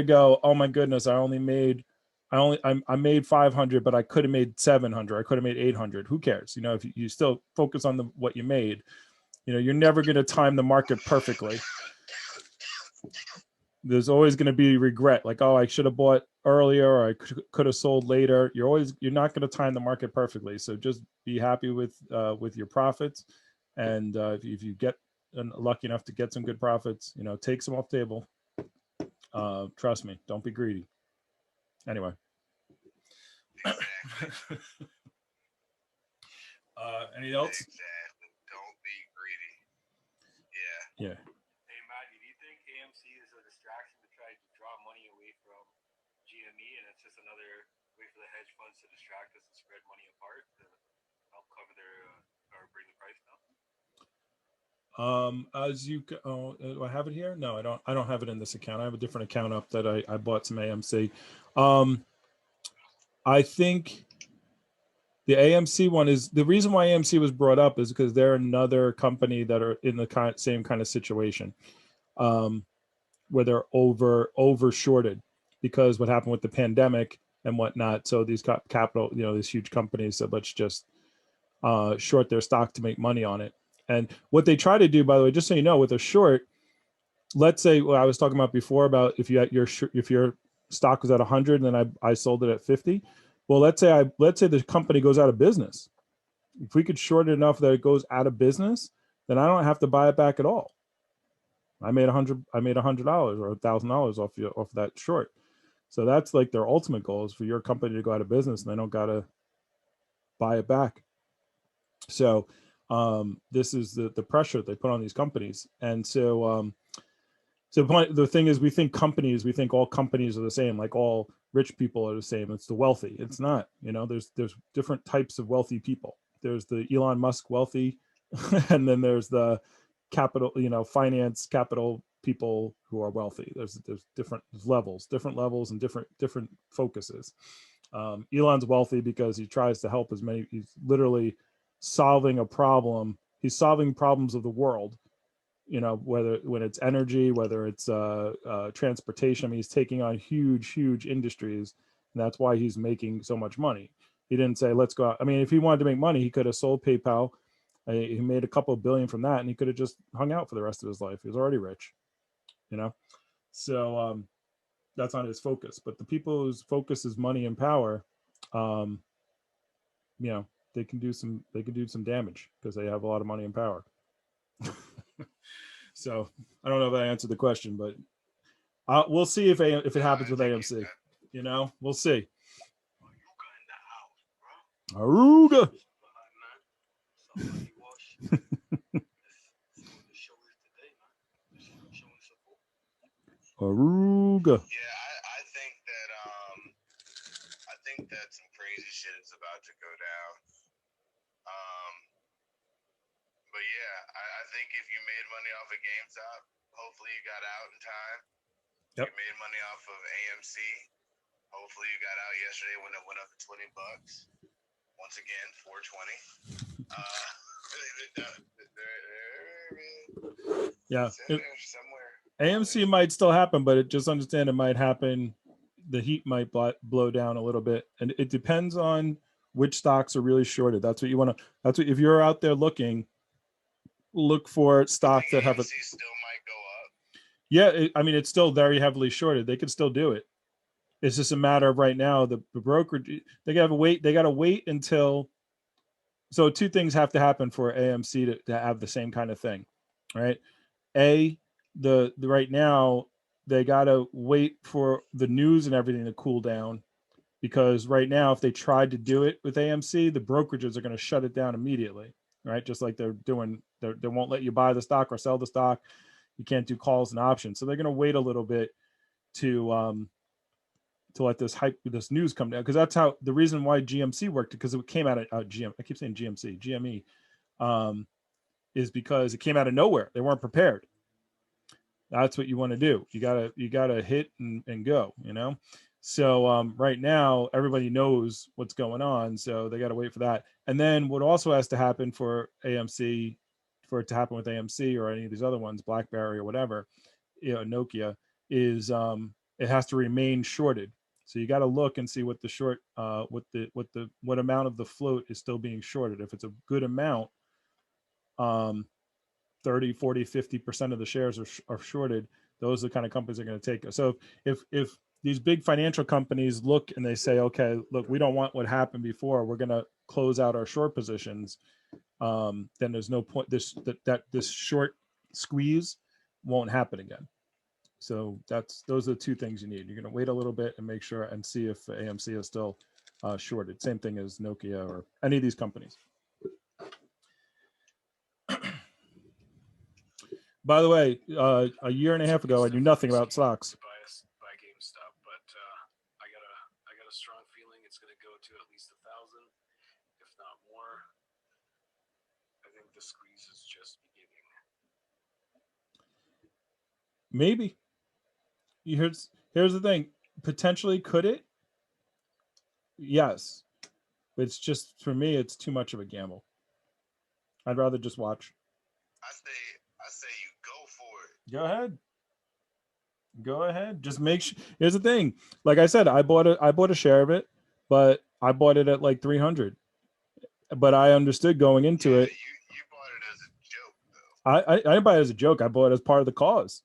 go, oh my goodness, I made 500, but I could have made 700. I could have made 800. Who cares? You know, if you still focus on what you made, you know, you're never going to time the market perfectly. There's always going to be regret, like, oh, I should have bought earlier, or I could have sold later. You're not going to time the market perfectly. So just be happy with your profits. And if you get lucky enough to get some good profits, you know, take some off the table. Trust me, don't be greedy. Anyway. Exactly. Anything else? Exactly. Don't be greedy. Yeah. Yeah. Hey, Maggie, do you think AMC is a distraction to try to draw money away from GME, and it's just another way for the hedge funds to distract us and spread money apart to help cover their or bring the price down? As you do I have it here? No, I don't have it in this account. I have a different account up that I bought some AMC. I think the AMC one is the reason why AMC was brought up is because they're another company that are in the same kind of situation, where they're over shorted because what happened with the pandemic and whatnot. So these capital, you know, these huge companies said, let's just short their stock to make money on it. And what they try to do, by the way, just so you know, with a short, let's say what I was talking about before about if your stock was at 100 and then I sold it at 50. Well, let's say the company goes out of business. If we could short it enough that it goes out of business, then I don't have to buy it back at all. I made $100 or $1,000 off that short. So that's like their ultimate goal is for your company to go out of business and they don't gotta buy it back. So this is the pressure they put on these companies. And so the thing is, we think all companies are the same, like all rich people are the same. It's the wealthy. It's not, you know, there's different types of wealthy people. There's the Elon Musk wealthy, and then there's the capital, you know, finance capital people who are wealthy. There's different levels and different focuses. Elon's wealthy because he tries to help he's literally solving a problem. He's solving problems of the world, you know, when it's energy, whether it's transportation. I mean, he's taking on huge industries, and that's why he's making so much money. He didn't say, let's go out. I mean, if he wanted to make money, he could have sold PayPal. He made a couple of billion from that, and he could have just hung out for the rest of his life. He was already rich, you know? So that's not his focus. But the people whose focus is money and power, you know, they can do some damage because they have a lot of money and power. So I don't know if I answered the question, but we'll see if it happens with AMC. You know, we'll see. Aruga. Aruga. Yeah, I think that some crazy shit is about to go down. But yeah, I think if you made money off of GameStop, hopefully you got out in time. Yep. You made money off of AMC. Hopefully you got out yesterday when it went up to $20. Once again, 420. Yeah. Somewhere. AMC might still happen, but just understand it might happen. The heat might blow down a little bit, and it depends on which stocks are really shorted. That's what you want to. That's what if you're out there looking, look for stocks that have a. Still might go up. Yeah, I mean it's still very heavily shorted. They could still do it. It's just a matter of right now. The brokerage they got to wait. They got to wait until. So two things have to happen for AMC to have the same kind of thing, right? The right now they got to wait for the news and everything to cool down, because right now if they tried to do it with AMC, the brokerages are going to shut it down immediately, right? Just like they're doing, they won't let you buy the stock or sell the stock. You can't do calls and options. So they're going to wait a little bit to let this news come down, because that's how the reason why GMC worked, because it came out of I keep saying GME, is because it came out of nowhere. They weren't prepared. That's what you want to do. You gotta hit and go, you know. So right now, everybody knows what's going on, so they got to wait for that. And then what also has to happen for AMC, for it to happen with AMC or any of these other ones, BlackBerry or whatever, Nokia, is it has to remain shorted. So you got to look and see what the short, what amount of the float is still being shorted. If it's a good amount, 30, 40, 50% of the shares are shorted. Those are the kind of companies that are going to take it. So if these big financial companies look and they say, okay, look, we don't want what happened before, we're going to close out our short positions, then there's no point, this short squeeze won't happen again. So those are the two things you need. You're going to wait a little bit and make sure and see if AMC is still shorted. Same thing as Nokia or any of these companies. By the way, a year and a half ago, I knew nothing about stocks. Buy GameStop, but I got a strong feeling it's going to go to at least 1,000, if not more. I think the squeeze is just beginning. Maybe. Here's the thing. Potentially, could it? Yes. But it's just, for me, it's too much of a gamble. I'd rather just watch. I say you go for it. Go ahead. Go ahead. Just make sure. Here's the thing. Like I said, I bought a share of it, but I bought it at like 300. But I understood going into it. You bought it as a joke, though. I didn't buy it as a joke. I bought it as part of the cause.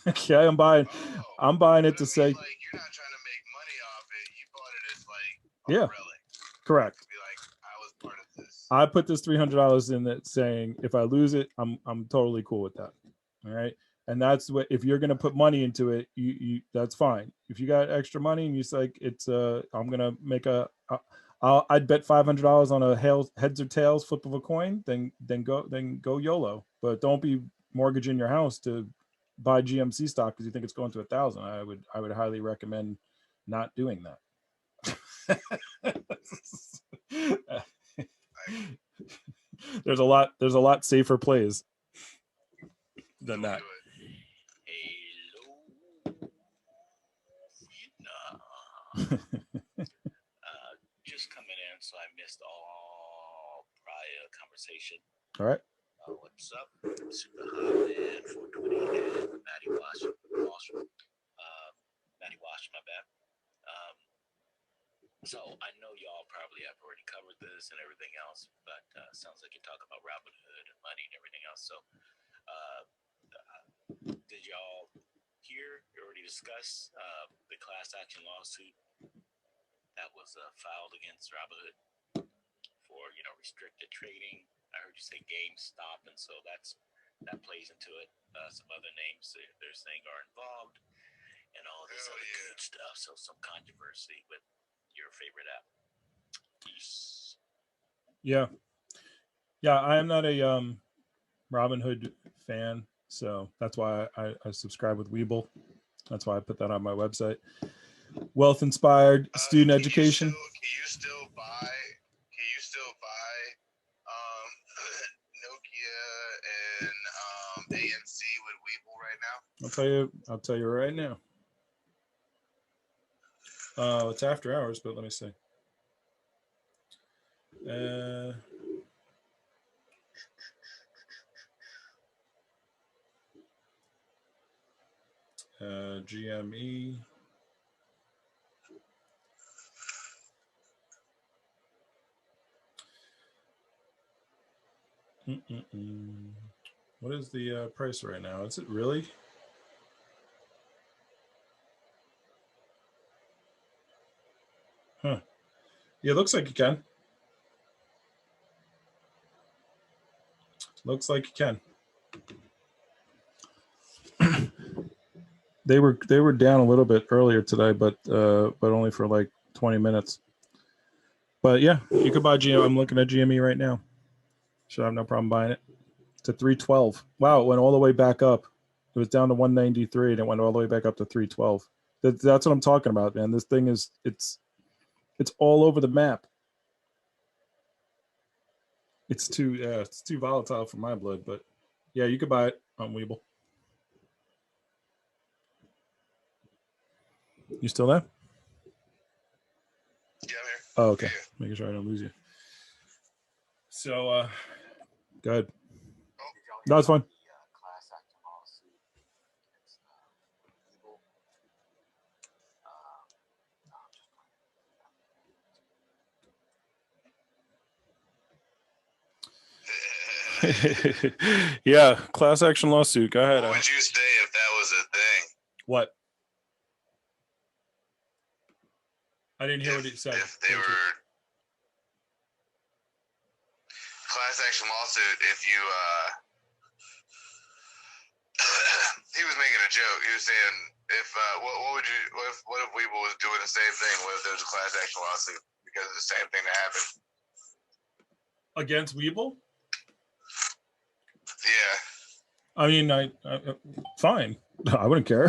Okay, I'm buying it to say. Like, you're not trying to make money off it. You bought it as like a relic. Correct. Be like, I was part of this. I put this $300 in it, saying if I lose it, I'm totally cool with that. All right. And that's what, if you're going to put money into it, you that's fine. If you got extra money and you say it's I'm going to make I'd bet $500 on a heads or tails flip of a coin, then go YOLO. But don't be mortgaging your house to buy GMC stock because you think it's going to 1,000. I would highly recommend not doing that. There's a lot safer plays than that. Just coming in, so I missed all prior conversation. All right. What's up? Superhighman420 and Matty Wash. Matty Wash, my bad. So I know y'all probably have already covered this and everything else, but sounds like you talk about Robinhood and money and everything else. So did y'all hear or already discuss the class action lawsuit that was filed against Robinhood for restricted trading? I heard you say GameStop, and so that plays into it. Some other names they're saying are involved, and all this other good stuff. So some controversy with your favorite app. Peace. Yeah. I am not a Robinhood fan, so that's why I subscribe with Webull. That's why I put that on my website. Wealth inspired student education. Can you still buy Nokia and AMC with Webull right now? I'll tell you right now. It's after hours, but let me see. GME. What is the price right now? Is it really? Huh. Yeah, it looks like you can. Looks like you can. They were down a little bit earlier today, but only for like 20 minutes. But yeah, you could buy GME. I'm looking at GME right now. Should have no problem buying it. To 312. Wow, it went all the way back up. It was down to 193 and it went all the way back up to 312. That's what I'm talking about, man. This thing is it's all over the map. It's too volatile for my blood, but yeah, you could buy it on Webull. You still there? Yeah, I'm here. Oh, okay. Yeah. Making sure I don't lose you. So, go ahead. No, it's fine. Class action lawsuit against Eagle. Yeah, class action lawsuit. Go ahead. What would you say if that was a thing? What? I didn't hear what he said. If they were class action lawsuit, if you he was making a joke. He was saying, if what would you what if Weeble was doing the same thing? What if there was a class action lawsuit because of the same thing that happened? Against Weeble? Yeah. I mean, I fine. I wouldn't care.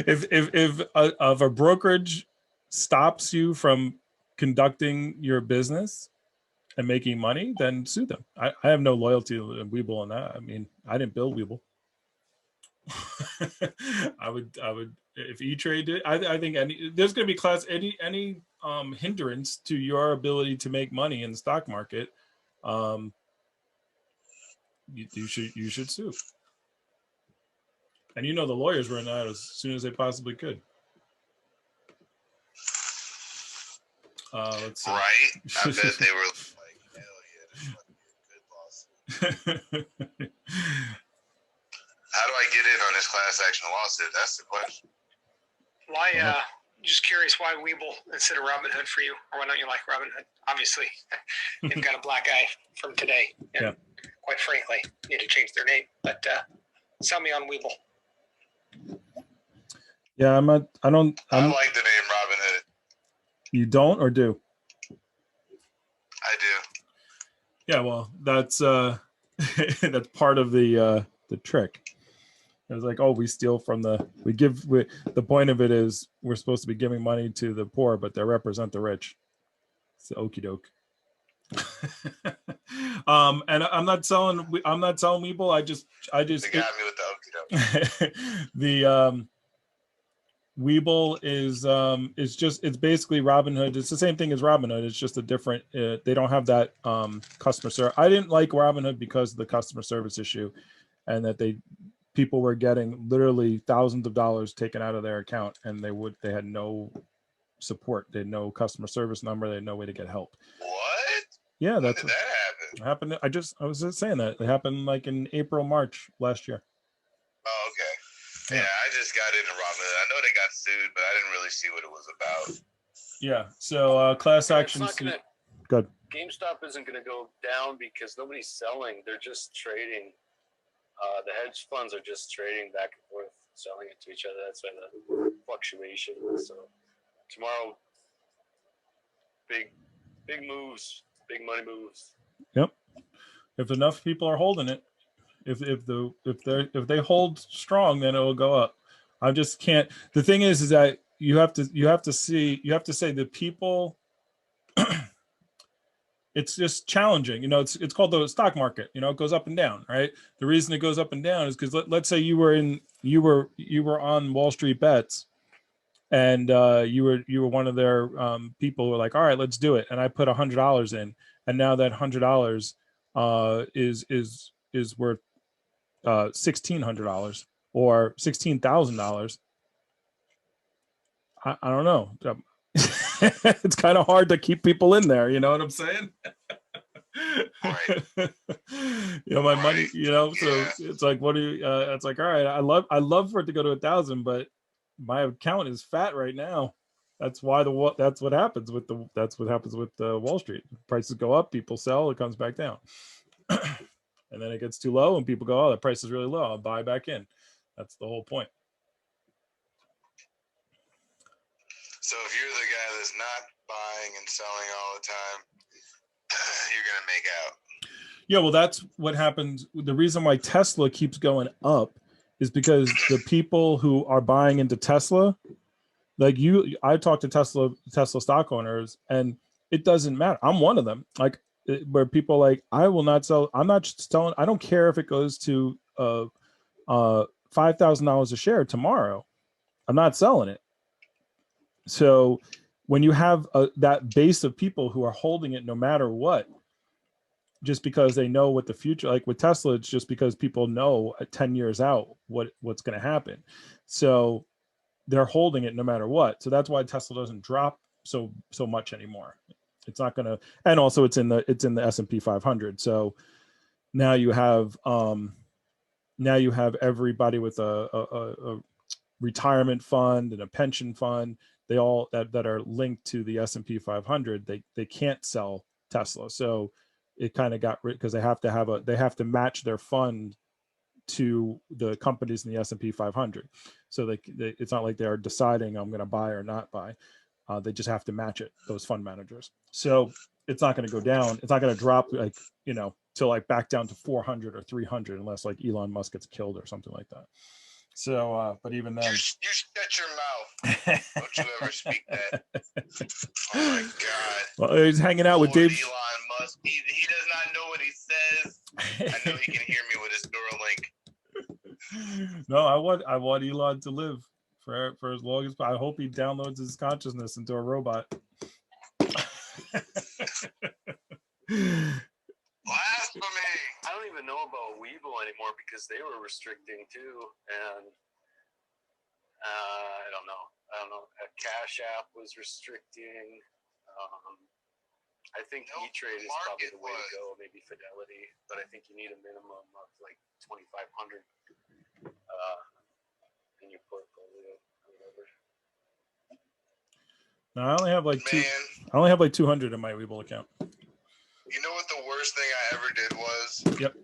If a brokerage stops you from conducting your business and making money, then sue them. I have no loyalty to Weeble on that. I mean, I didn't build Weeble. I would if E-Trade did. I think there's going to be any hindrance to your ability to make money in the stock market. You should sue. And the lawyers were in that as soon as they possibly could. Let's see. Right? I bet they were like, hell yeah, this must be a good lawsuit. How do I get in on this class action lawsuit? That's the question. Why? Just curious, why Weeble instead of Robinhood for you, or why don't you like Robinhood? Obviously, they've got a black eye from today, and quite frankly, need to change their name. But sell me on Weeble. Yeah, I like the name Robinhood. You don't or do? I do. Yeah, well, that's that's part of the trick. It was like, oh, we steal from the point of it is we're supposed to be giving money to the poor, but they represent the rich. It's the okie doke. And I'm not selling Weeble. I just they got me with the okie doke. The Weeble is it's basically Robinhood. It's the same thing as Robinhood. It's just a different. They don't have that customer service. I didn't like Robinhood because of the customer service issue, and that people were getting literally thousands of dollars taken out of their account, and they had no support. They had no customer service number. They had no way to get help. What? Yeah, that's what happened. I was just saying that it happened like in April, March last year. Oh, okay. Yeah, I just got into Robinhood. I know they got sued, but I didn't really see what it was about. Yeah. So class action. Good. GameStop isn't going to go down because nobody's selling. They're just trading. The hedge funds are just trading back and forth, selling it to each other. That's why the fluctuation. So tomorrow, big moves, big money moves. Yep. If enough people are holding it, if they hold strong, then it will go up. I just can't. The thing is that you have to say the people. It's just challenging. It's called the stock market. It goes up and down, right? The reason it goes up and down is because let's say you were on Wall Street Bets, and you were one of their people who were like, all right, let's do it. And I put $100 in, and now that $100 is worth $1,600 or $16,000. I don't know. It's kind of hard to keep people in there. You know what I'm saying? Right. My money. So it's like, what do you? It's like, all right, I love for it to go to 1,000, but my account is fat right now. That's why that's what happens with Wall Street. Prices go up, people sell, it comes back down. And then it gets too low and people go, oh, the price is really low, I'll buy back in. That's the whole point. So if you're the guy that's not buying and selling all the time, you're going to make out. Yeah, well, that's what happens. The reason why Tesla keeps going up is because the people who are buying into Tesla, like I talk to Tesla stock owners, and it doesn't matter. I'm one of them. Like, where people like, I will not sell. I'm not selling. I don't care if it goes to $5,000 a share tomorrow. I'm not selling it. So when you have that base of people who are holding it no matter what, just because they know what the future, like with Tesla, it's just because people know 10 years out what's going to happen. So they're holding it no matter what. So that's why Tesla doesn't drop so much anymore. It's not going to, and also it's in the S&P 500. So now you have everybody with a retirement fund and a pension fund. They all that are linked to the S&P 500. They can't sell Tesla. So it kind of got rid, because they have to match their fund to the companies in the S&P 500. So it's not like they're deciding I'm going to buy or not buy. They just have to match it, those fund managers. So it's not going to go down. It's not going to drop till like back down to 400 or 300 unless like Elon Musk gets killed or something like that. So, but even then, you shut your mouth. Don't you ever speak that. Oh my God. Well, he's hanging out with Dave. Elon Musk. He does not know what he says. I know he can hear me with his Neuralink. No, I want Elon to live for as long as I hope he downloads his consciousness into a robot. Blasphemy! I don't even know about Webull anymore because they were restricting too, and I don't know. A Cash App was restricting. I think E-Trade is probably the way to go. Maybe Fidelity, but I think you need a minimum of like 2,500 in your portfolio or whatever. No, I only have like 200 in my Webull account. You know what the worst thing I ever did was? Yep.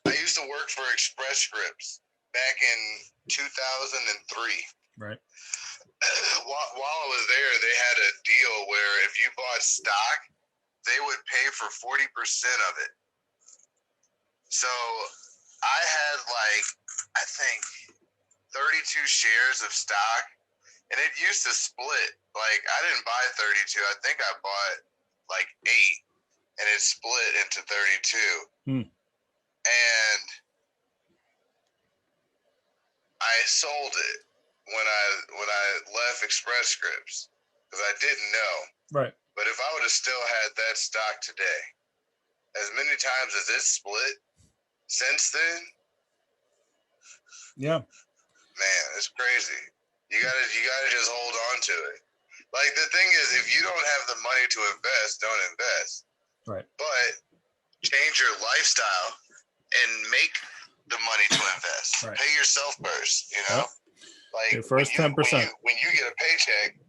I used to work for Express Scripts back in 2003. Right. While I was there, they had a deal where if you bought stock, they would pay for 40% of it. So I had I think 32 shares of stock, and it used to split. Like, I didn't buy 32. I think I bought 8, and it split into 32. And I sold it when I left Express Scripts because I didn't know. Right. But if I would have still had that stock today, as many times as it split since then, yeah, man, it's crazy. You gotta just hold on to it. Like, the thing is, if you don't have the money to invest, don't invest. Right. But change your lifestyle and make the money to invest. Right. Pay yourself first, you know? Like, your first 10%. When you get a paycheck,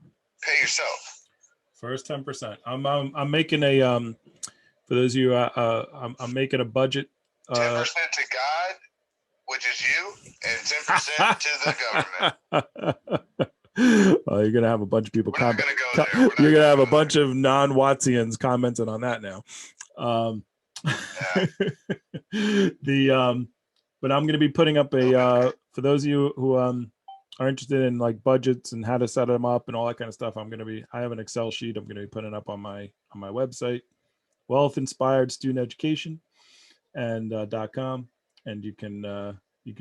pay yourself. First 10%. I'm making a for those of you I'm making a budget. 10% to God, which is you, and 10% to the government. Oh, you're gonna have a bunch of people comment. You're gonna have a bunch of non-Wattsians commenting on that now. But I'm gonna be putting up a for those of you who are interested in like budgets and how to set them up and all that kind of stuff. I have an Excel sheet I'm gonna be putting up on my website, Wealth Inspired Student Education and .com, and you can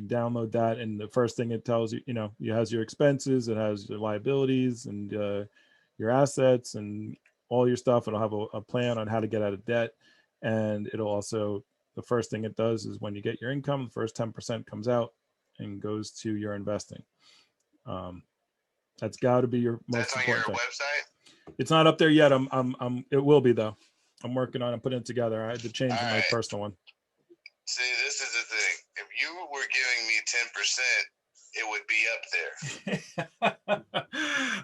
download that, and the first thing it tells you, it has your expenses, it has your liabilities and your assets and all your stuff. It'll have a plan on how to get out of debt, and it'll also, the first thing it does is when you get your income, the first 10% comes out and goes to your investing. That's got to be your most important thing. Website? It's not up there yet. It will be though. I'm working on it, putting it together. I had to change my personal one. See, this is the thing. If you were giving me 10%, it would be up there.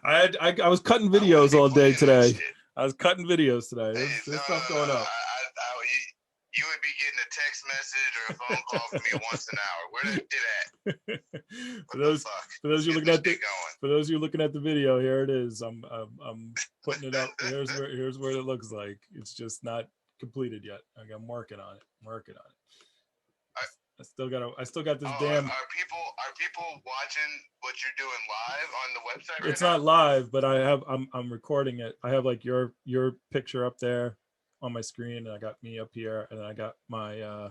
I was cutting videos all day today. I was cutting videos today. There's stuff going up. You would be getting a text message or a phone call from me once an hour. Where that did at? For those of you looking at the video, here it is. I'm putting it up. Here's what it looks like. It's just not completed yet. I'm working on it. I still got this damn. Are people watching what you're doing live on the website right It's now? not live, but I'm recording it. I have like your picture up there on my screen, and I got me up here, and then I got my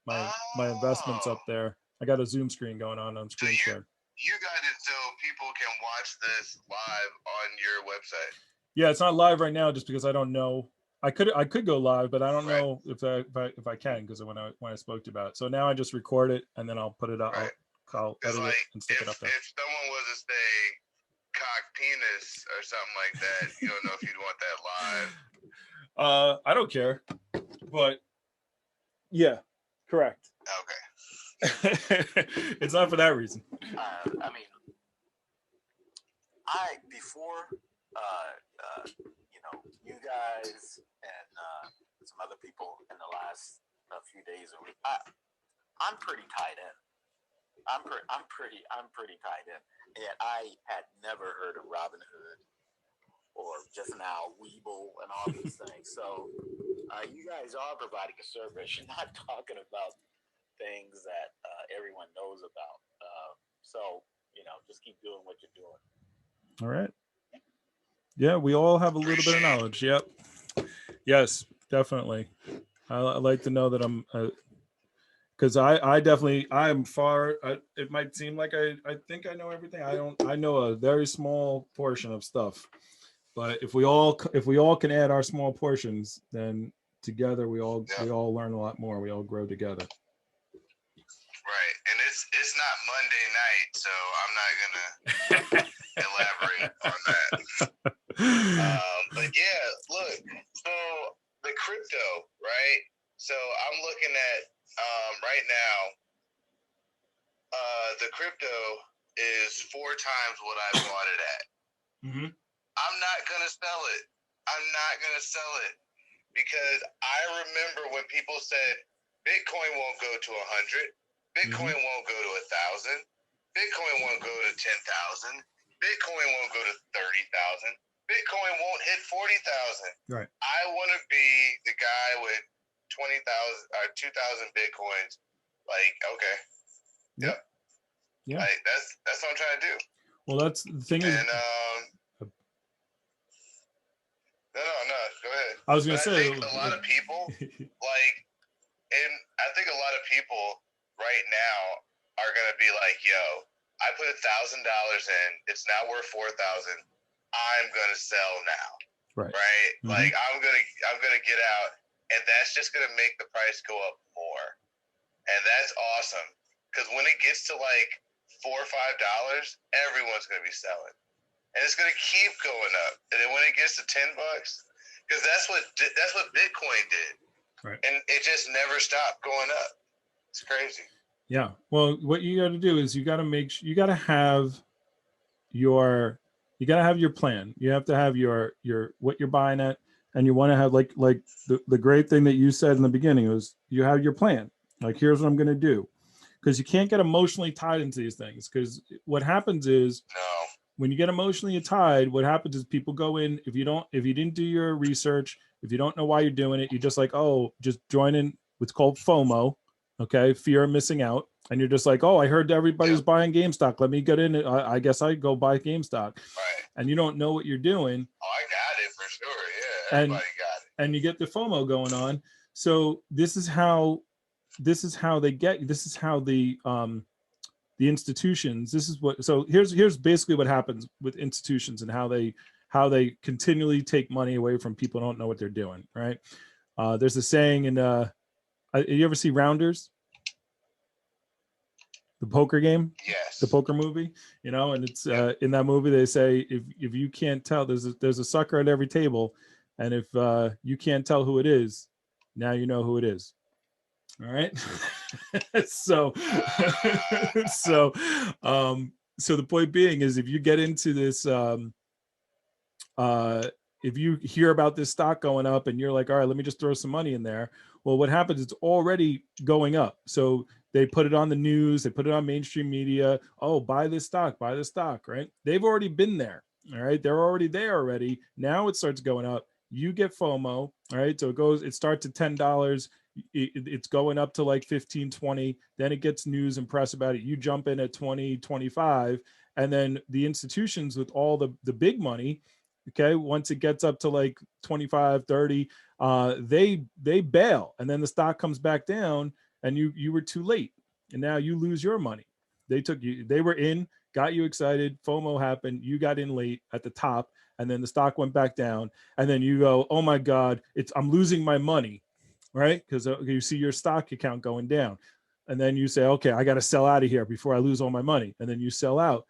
my investments up there. I got a Zoom screen going on screen share. you got it so people can watch this live on your website. Yeah, it's not live right now just because I don't know. I could go live, but I don't Right. know if I can, because when I spoke to you about it. So now I just record it and then I'll put it up. Right. I'll edit like it and stick it up there. if someone was to say cock penis or something like that, you don't know if you'd want that live. I don't care, but yeah, correct. Okay. It's not for that reason. I mean, before you know, you guys and some other people in the last few days or week, I'm pretty tied in. I'm pretty tied in, and I had never heard of Robinhood or just now Weeble and all these things. So you guys are providing a service. You're not talking about things that everyone knows about. So you know, just keep doing what you're doing. All right. Yeah, we all have a little bit of knowledge. Yep. Yes, definitely. I like to know that I'm, because I'm far. It might seem like I think I know everything. I know a very small portion of stuff, but if we all can add our small portions, then together we all learn a lot more. We all grow together. Right, and it's not Monday night, so I'm not gonna elaborate on that. But yeah, look, so the crypto, right? So I'm looking at right now, the crypto is 4 times what I bought it at. Mm-hmm. I'm not gonna sell it. I'm not gonna sell it because I remember when people said Bitcoin won't go to 100, Bitcoin won't go to 1,000, Bitcoin won't go to 10,000, Bitcoin won't go to 30,000, Bitcoin won't hit 40,000. Right. I want to be the guy with 20,000 or 2,000 Bitcoins. Like, okay, yep. Yeah. Like, that's what I'm trying to do. Well, that's the thing is. And no, go ahead. I was gonna say I think a lot of people like, and I think a lot of people right now are gonna be like, "Yo, I put $1,000 in. It's now worth 4,000. I'm gonna sell now." Right. Right. Mm-hmm. Like I'm gonna get out, and that's just gonna make the price go up more, and that's awesome. Because when it gets to like $4 or $5, everyone's gonna be selling. And it's going to keep going up. And then when it gets to $10, because that's what Bitcoin did. Right. And it just never stopped going up. It's crazy. Yeah. Well, what you got to do is you got to have your plan. You have to have your what you're buying at, and you want to have like the great thing that you said in the beginning was you have your plan. Like, here's what I'm going to do. Because you can't get emotionally tied into these things. Because what happens is when you get emotionally tied, what happens is people go in, if you didn't do your research, if you don't know why you're doing it, you just like, oh, just join in what's called FOMO, okay, fear of missing out. And you're just like, oh, I heard everybody's buying GameStop. Let me get in it. I guess I go buy GameStop. Right. And you don't know what you're doing. Oh, I got it for sure. Yeah, everybody got it. And you get the FOMO going on. So this is how the institutions, here's basically what happens with institutions and how they continually take money away from people who don't know what they're doing, right? There's a saying in you ever see Rounders, the poker game? Yes. The poker movie, and it's in that movie they say if you can't tell, there's a sucker at every table, and if you can't tell who it is, now you know who it is. All right. So the point being is, if you get into this, if you hear about this stock going up and you're like, all right, let me just throw some money in there. Well, what happens? It's already going up. So they put it on the news, they put it on mainstream media. Oh, buy this stock, right? They've already been there. All right. They're already there already. Now it starts going up. You get FOMO. All right. So it starts at $10. It's going up to like 15, 20. Then it gets news and press about it. You jump in at 20, 25. And then the institutions with all the big money, okay, once it gets up to like 25, 30, they bail. And then the stock comes back down and you were too late. And now you lose your money. They were in, got you excited. FOMO happened. You got in late at the top, and then the stock went back down. And then you go, oh my God, I'm losing my money, right? Because you see your stock account going down. And then you say, okay, I got to sell out of here before I lose all my money. And then you sell out.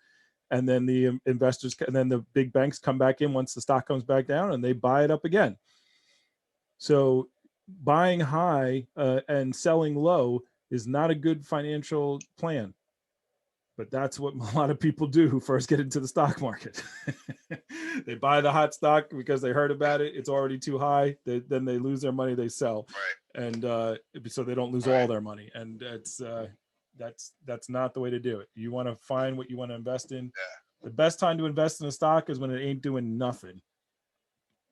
And then the investors, and then the big banks come back in once the stock comes back down, and they buy it up again. So buying high and selling low is not a good financial plan. But that's what a lot of people do who first get into the stock market. They buy the hot stock because they heard about it. It's already too high. Then they lose their money. They sell, and so they don't lose all their money. And that's not the way to do it. You want to find what you want to invest in. The best time to invest in a stock is when it ain't doing nothing.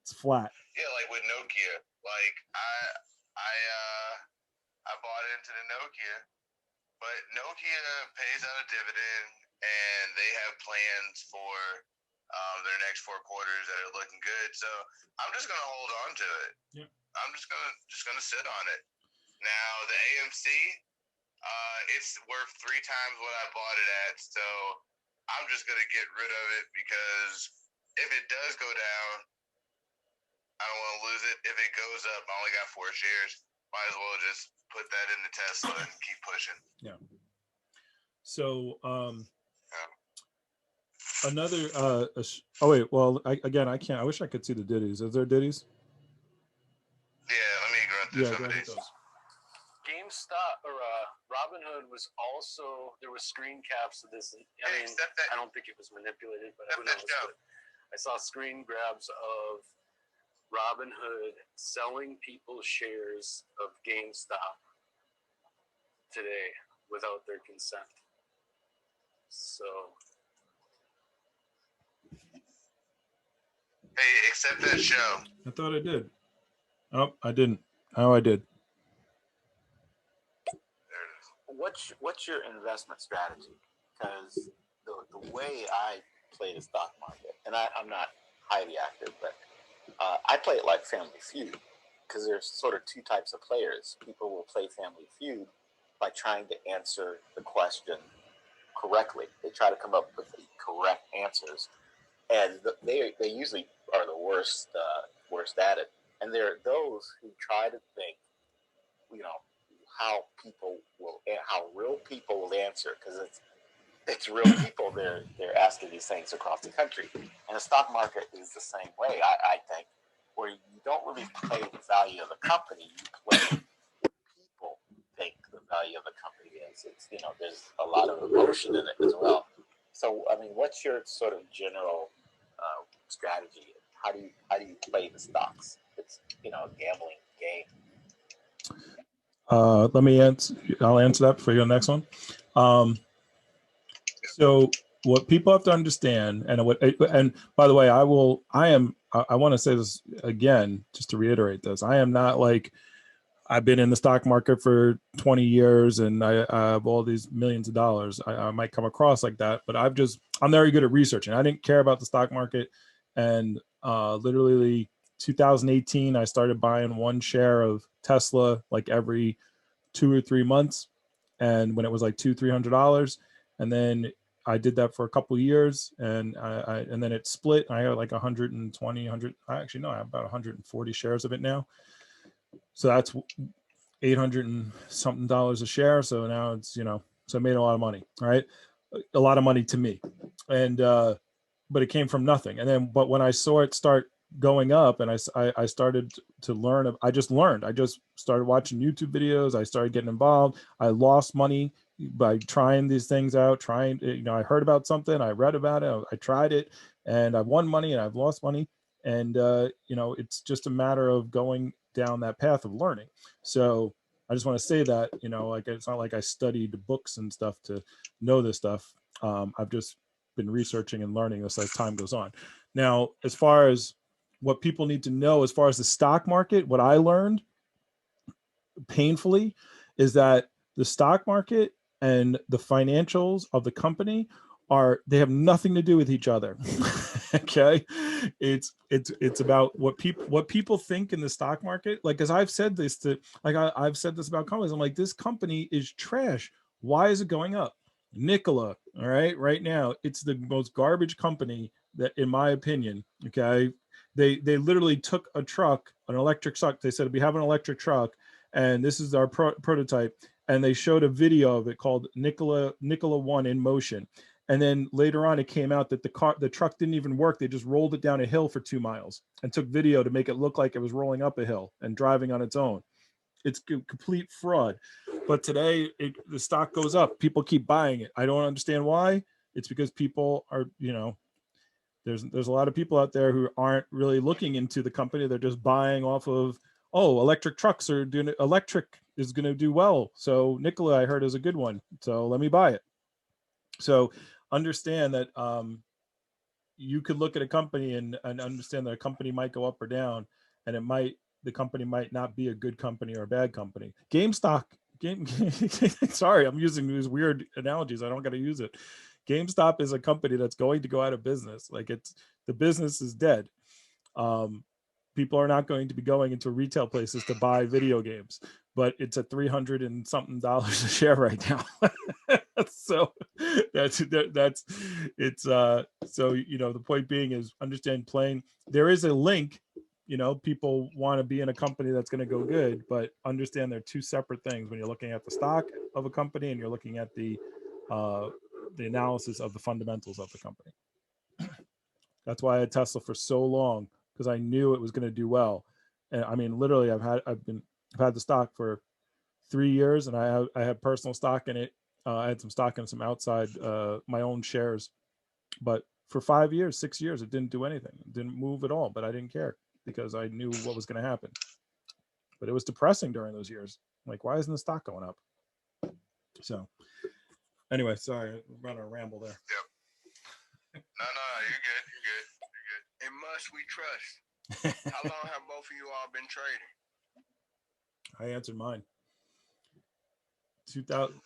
It's flat. Yeah, like with Nokia. Like I bought into the Nokia, but Nokia pays out a dividend, and they have plans for their next 4 quarters that are looking good. So I'm just gonna hold on to it. Yeah. I'm just gonna sit on it. Now the AMC, it's worth 3 times what I bought it at. So I'm just gonna get rid of it, because if it does go down, I don't want to lose it. If it goes up, I only got 4 shares. Might as well just put that into Tesla and keep pushing. Yeah. So another oh wait, well I can't. I wish I could see the ditties. Is there ditties? Yeah, let me run through some of these. GameStop or Robinhood was also, there was screen caps of this. I mean, I don't think it was manipulated, but who knows? But I saw screen grabs of Robinhood selling people shares of GameStop today without their consent. So, hey, accept that show. I thought I did. Oh, I didn't. Oh, I did. What's your investment strategy? Because the way I play the stock market, and I'm not highly active, but I play it like Family Feud, because there's sort of 2 types of players. People will play Family Feud by trying to answer the question correctly. They try to come up with the correct answers, and they usually are the worst at it. And there are those who try to think, how real people will answer, because it's real people they're asking these things across the country. And the stock market is the same way, I think, where you don't really play the value of the company, you play what people think the value of the company is. It's there's a lot of emotion in it as well. So I mean, what's your sort of general strategy? How do you play the stocks? It's a gambling game. Let me answer. I'll answer that for your next one. So what people have to understand, and by the way, I want to say this again, just to reiterate this. I am not like, I've been in the stock market for 20 years and I have all these millions of dollars. I might come across like that, but I'm very good at researching. I didn't care about the stock market. And literally 2018, I started buying 1 share of Tesla like every 2 or 3 months. And when it was like $200-$300, and then I did that for a couple of years, and and then it split. I had like 120, 100. Actually, no, I have about 140 shares of it now. So that's $800 and something a share. So now it's, so I made a lot of money, right? A lot of money to me. And, but it came from nothing. And then, but when I saw it start going up and I started to learn, I just started watching YouTube videos. I started getting involved. I lost money by trying these things out, I heard about something, I read about it, I tried it, and I've won money and I've lost money. And, it's just a matter of going down that path of learning. So I just want to say that, like, it's not like I studied books and stuff to know this stuff. I've just been researching and learning this as time goes on. Now, as far as what people need to know, as far as the stock market, what I learned painfully is that the stock market and the financials of the company they have nothing to do with each other. Okay. It's about what people think in the stock market. Like, as I've said this I've said this about companies. I'm like, this company is trash. Why is it going up? Nikola, All right now, it's the most garbage company that, in my opinion. Okay, they literally took a truck, an electric truck. They said we have an electric truck, and this is our prototype. And they showed a video of it called Nikola One in motion. And then later on, it came out that the truck didn't even work. They just rolled it down a hill for 2 miles and took video to make it look like it was rolling up a hill and driving on its own. It's complete fraud. But today, the stock goes up. People keep buying it. I don't understand why. It's because people are, there's a lot of people out there who aren't really looking into the company. They're just buying off of, oh, electric trucks are doing, electric is going to do well. So Nikola, I heard, is a good one. So let me buy it. So understand that you could look at a company and understand that a company might go up or down, and the company might not be a good company or a bad company. Sorry, I'm using these weird analogies. I don't got to use it. GameStop is a company that's going to go out of business. Like, the business is dead. People are not going to be going into retail places to buy video games, but it's at $300 and something a share right now. So that's it's so the point being is, understand plain, there is a link. People want to be in a company that's going to go good, but understand they're two separate things when you're looking at the stock of a company and you're looking at the analysis of the fundamentals of the company. That's why I had Tesla for so long, because I knew it was going to do well. And I mean, literally, I've had the stock for 3 years, and I had personal stock in it. I had some stock in some outside my own shares, but for 5 years, 6 years, it didn't do anything. It didn't move at all, but I didn't care because I knew what was going to happen. But it was depressing during those years. Like, why isn't the stock going up? So anyway, sorry, I'm on a ramble there. Yep. No, you're good. You're good. You're good. In Musk we trust. How long have both of you all been trading? I answered mine. 2000.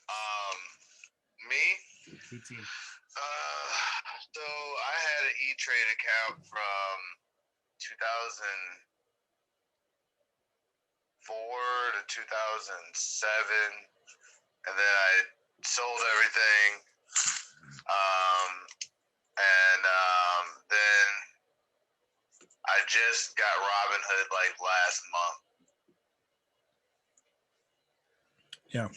Me? 18. So I had an E-Trade account from 2004 to 2007, and then I sold everything. Then I just got Robinhood like last month. Yeah.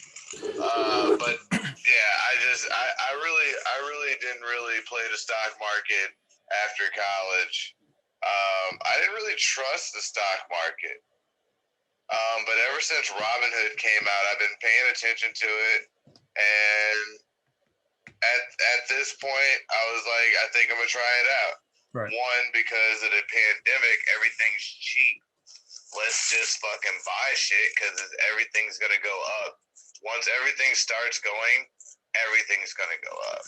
But yeah, I really didn't really play the stock market after college. I didn't really trust the stock market. But ever since Robinhood came out, I've been paying attention to it, and at this point, I was like, I think I'm gonna try it out. Right. One, because of the pandemic, everything's cheap. Let's just fucking buy shit because everything's gonna go up. Once everything starts going, everything's gonna go up.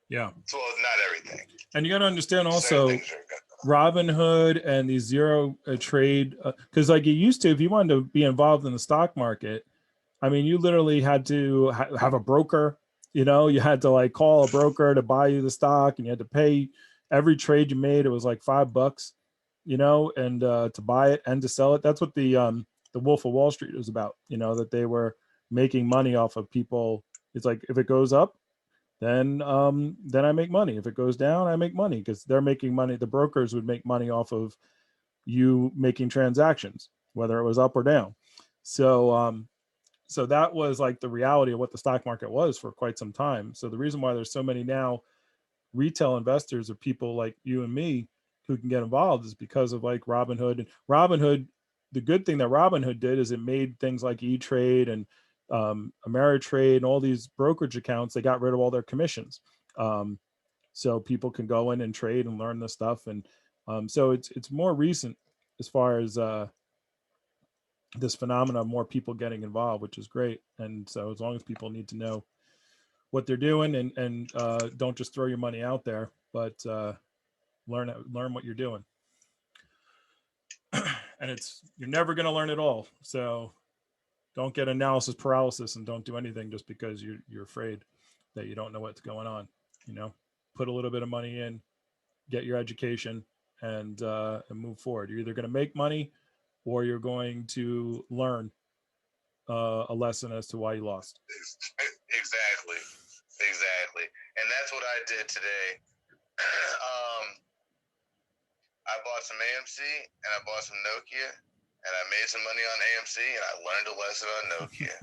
Yeah. So, well, not everything. And you got to understand also, Robinhood and the zero trade, because like you used to, if you wanted to be involved in the stock market, I mean, you literally had to have a broker. You had to like call a broker to buy you the stock, and you had to pay every trade you made. It was like $5, and to buy it and to sell it. That's what the Wolf of Wall Street was about. That they were making money off of people. It's like, if it goes up, then I make money. If it goes down, I make money, because they're making money. The brokers would make money off of you making transactions, whether it was up or down. So that was like the reality of what the stock market was for quite some time. So the reason why there's so many now retail investors or people like you and me who can get involved is because of like Robinhood. And Robinhood, the good thing that Robinhood did is it made things like E-Trade and Ameritrade and all these brokerage accounts, they got rid of all their commissions. So people can go in and trade and learn this stuff. And so it's more recent as far as this phenomenon of more people getting involved, which is great. And so as long as people need to know what they're doing and don't just throw your money out there, but learn what you're doing. And you're never going to learn it all. So don't get analysis paralysis and don't do anything just because you're afraid that you don't know what's going on. Put a little bit of money in, get your education, and move forward. You're either going to make money or you're going to learn a lesson as to why you lost. Exactly. And that's what I did today. I bought some AMC and I bought some Nokia, and I made some money on AMC, and I learned a lesson on Nokia.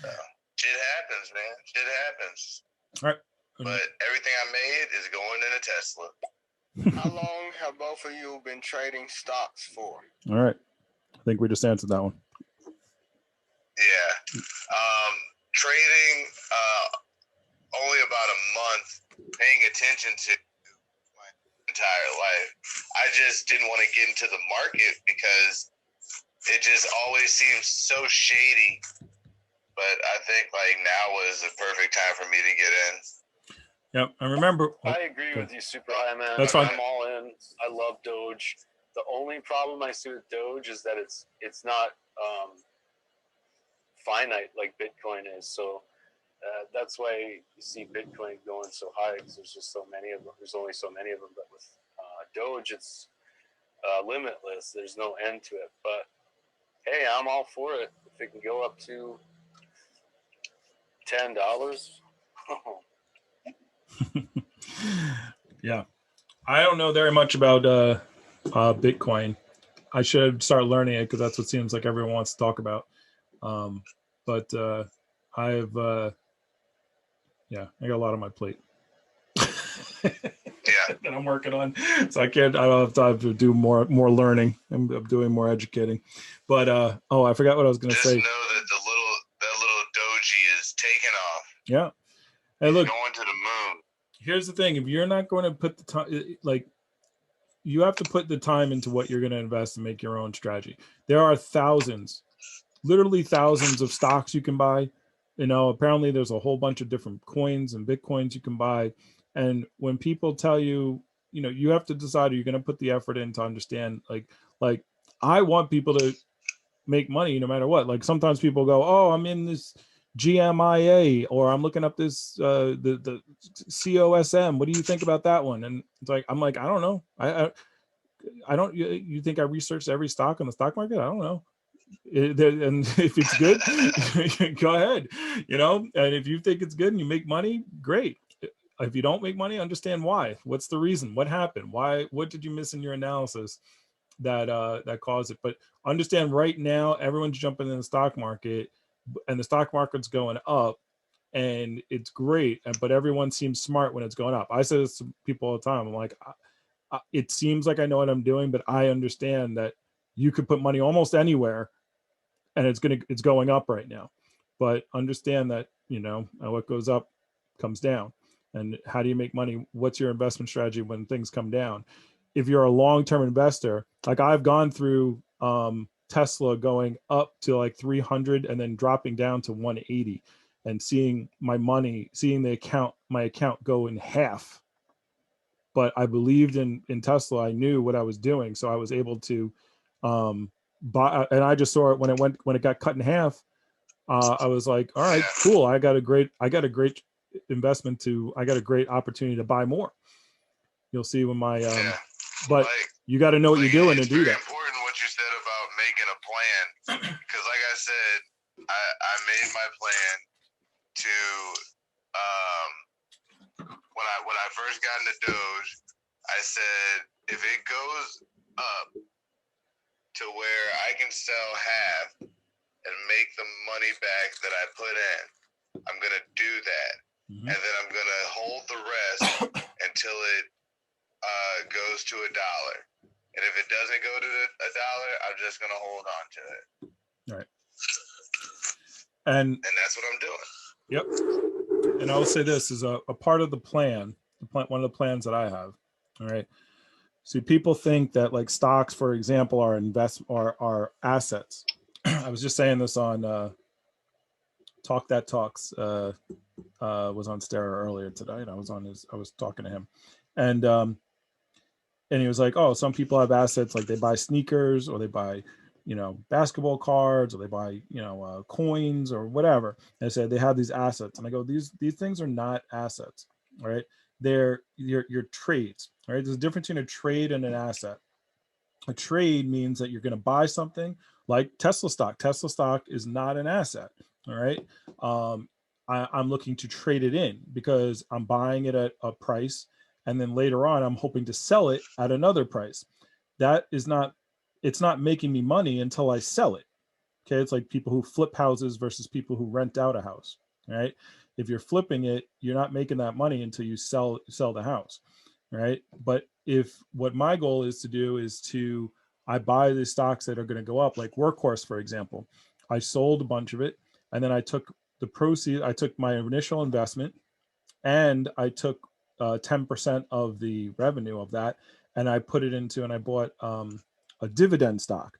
So, shit happens, man. Shit happens. All right. But everything I made is going in a Tesla. How long have both of you been trading stocks for? All right. I think we just answered that one. Yeah. Trading only about a month, paying attention to my entire life. I just didn't want to get into the market because it just always seems so shady. But I think like now was the perfect time for me to get in. Yep. I remember. I agree with you, Superhighman. That's fine. I'm all in. I love Doge. The only problem I see with Doge is that it's not finite like Bitcoin is. So that's why you see Bitcoin going so high, because there's just so many of them. There's only so many of them. But with Doge, it's limitless. There's no end to it. But hey, I'm all for it. If it can go up to $10. Yeah. I don't know very much about Bitcoin. I should start learning it because that's what seems like everyone wants to talk about. But I've I got a lot on my plate. That I'm working on, so I don't have time to do more learning. I'm doing more educating. But I forgot what I was going to say. Just know that that little doji is taking off. Yeah. Hey, look, going to the moon. Here's the thing: if you're not going to put the time, like, you have to put the time into what you're going to invest and make your own strategy. There are literally thousands of stocks you can buy. Apparently there's a whole bunch of different coins and Bitcoins you can buy. And when people tell you, you have to decide, are you going to put the effort in to understand, like I want people to make money no matter what. Like sometimes people go, oh, I'm in this GMIA, or I'm looking up this, the COSM. What do you think about that one? And it's like, I'm like, I don't know. I don't, you think I researched every stock on the stock market? I don't know. And if it's good, go ahead, and if you think it's good and you make money, great. If you don't make money, understand why. What's the reason? What happened? What did you miss in your analysis that caused it? But understand, right now everyone's jumping in the stock market, and the stock market's going up, and it's great, but everyone seems smart when it's going up. I say this to people all the time. I'm like, it seems like I know what I'm doing, but I understand that you could put money almost anywhere and it's going up right now. But understand that, what goes up comes down. And how do you make money? What's your investment strategy when things come down? If you're a long-term investor, like I've gone through Tesla going up to like 300 and then dropping down to 180, and seeing my account go in half. But I believed in Tesla. I knew what I was doing, so I was able to buy. And I just saw it when it got cut in half. I was like, all right, cool. I got a great investment I got a great opportunity to buy more. You'll see when my but you got to know what you're doing to do that. It's very important what you said about making a plan, because like I said, I made my plan to when I first got into Doge, I said, if it goes up to where I can sell half and make the money back that I put in, I'm going to do that. And then I'm going to hold the rest until it goes to $1. And if it doesn't go to $1, I'm just going to hold on to it. All right. And that's what I'm doing. Yep. And I will say this is a part of the plan, one of the plans that I have. All right. See, people think that like stocks, for example, are assets. I was just saying this on Talk That Talks. Was on Stera earlier today, and I was talking to him, and he was like, oh, some people have assets, like they buy sneakers, or they buy basketball cards, or they buy coins or whatever. And I said they have these assets, and I go, these things are not assets, right? They're your trades, right? There's a difference between a trade and an asset. A trade means that you're going to buy something like Tesla stock. Tesla stock is not an asset. All right. I'm looking to trade it in because I'm buying it at a price, and then later on I'm hoping to sell it at another price. That is not, it's not making me money until I sell it. Okay, it's like people who flip houses versus people who rent out a house, right? If you're flipping it, you're not making that money until you sell the house, right? But if what my goal is to do is to, I buy the stocks that are going to go up, like Workhorse, for example. I sold a bunch of it, and then I took the proceeds, I took my initial investment, and I took 10% of the revenue of that, and I put it into, and I bought a dividend stock.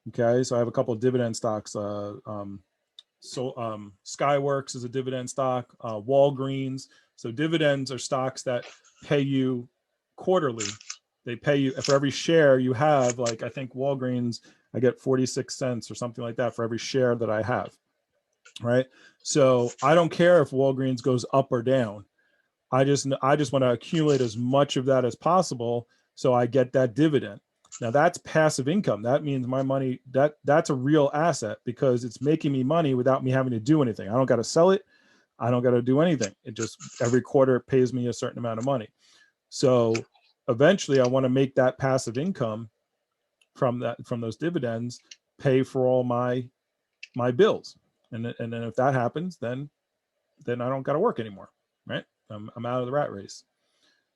Okay, so I have a couple of dividend stocks. Skyworks is a dividend stock. Walgreens. So dividends are stocks that pay you quarterly. They pay you for every share you have. Like I think Walgreens, I get 46 cents or something like that for every share that I have. Right. So I don't care if Walgreens goes up or down. I just want to accumulate as much of that as possible so I get that dividend. Now that's passive income. That means my money, that's a real asset because it's making me money without me having to do anything. I don't got to sell it. I don't got to do anything. It just every quarter it pays me a certain amount of money. So eventually I want to make that passive income from those dividends pay for all my bills. And then if that happens, then I don't got to work anymore. Right. I'm out of the rat race.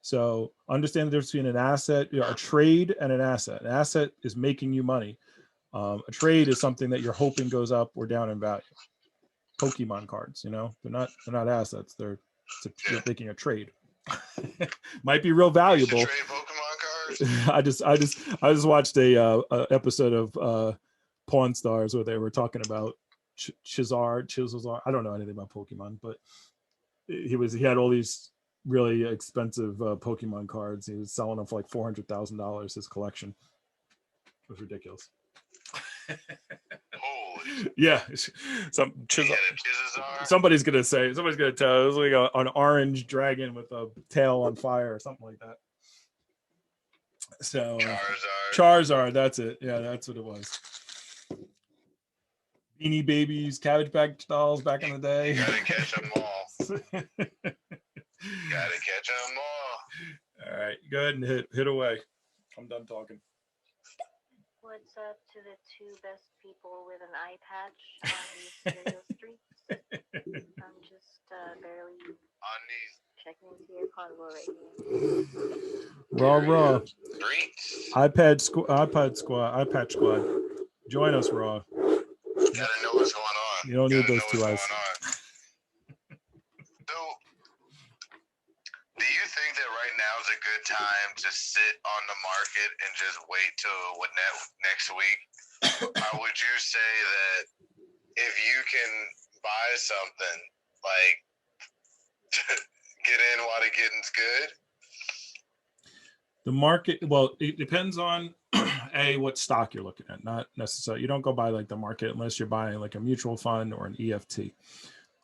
So understand the difference between an asset, a trade, and an asset. An asset is making you money. A trade is something that you're hoping goes up or down in value. Pokemon cards, they're not assets. You're making a trade. Might be real valuable. Trade Pokemon cards. I just watched a episode of Pawn Stars where they were talking about Charizard. I don't know anything about Pokemon, but he had all these really expensive Pokemon cards. He was selling them for like $400,000. His collection it was ridiculous. Holy. Yeah, somebody's gonna tell. It was like an orange dragon with a tail on fire or something like that. So Charizard, that's it. Yeah, that's what it was. Beanie Babies, Cabbage Patch dolls back in the day. You gotta catch them all. Gotta catch them all. All right, go ahead and hit away. I'm done talking. What's up to the two best people with an eye patch on these stereo streets? I'm just barely on these checking into your convo right Raw. here. Streets. iPad Squad. Join us, Raw. You gotta know what's going on. You don't need those two eyes. So, do you think that right now is a good time to sit on the market and just wait till next week? Or would you say that if you can buy something, like, get in while the getting's good? The market, well, it depends on what stock you're looking at. Not necessarily, you don't go buy like the market unless you're buying like a mutual fund or an EFT. You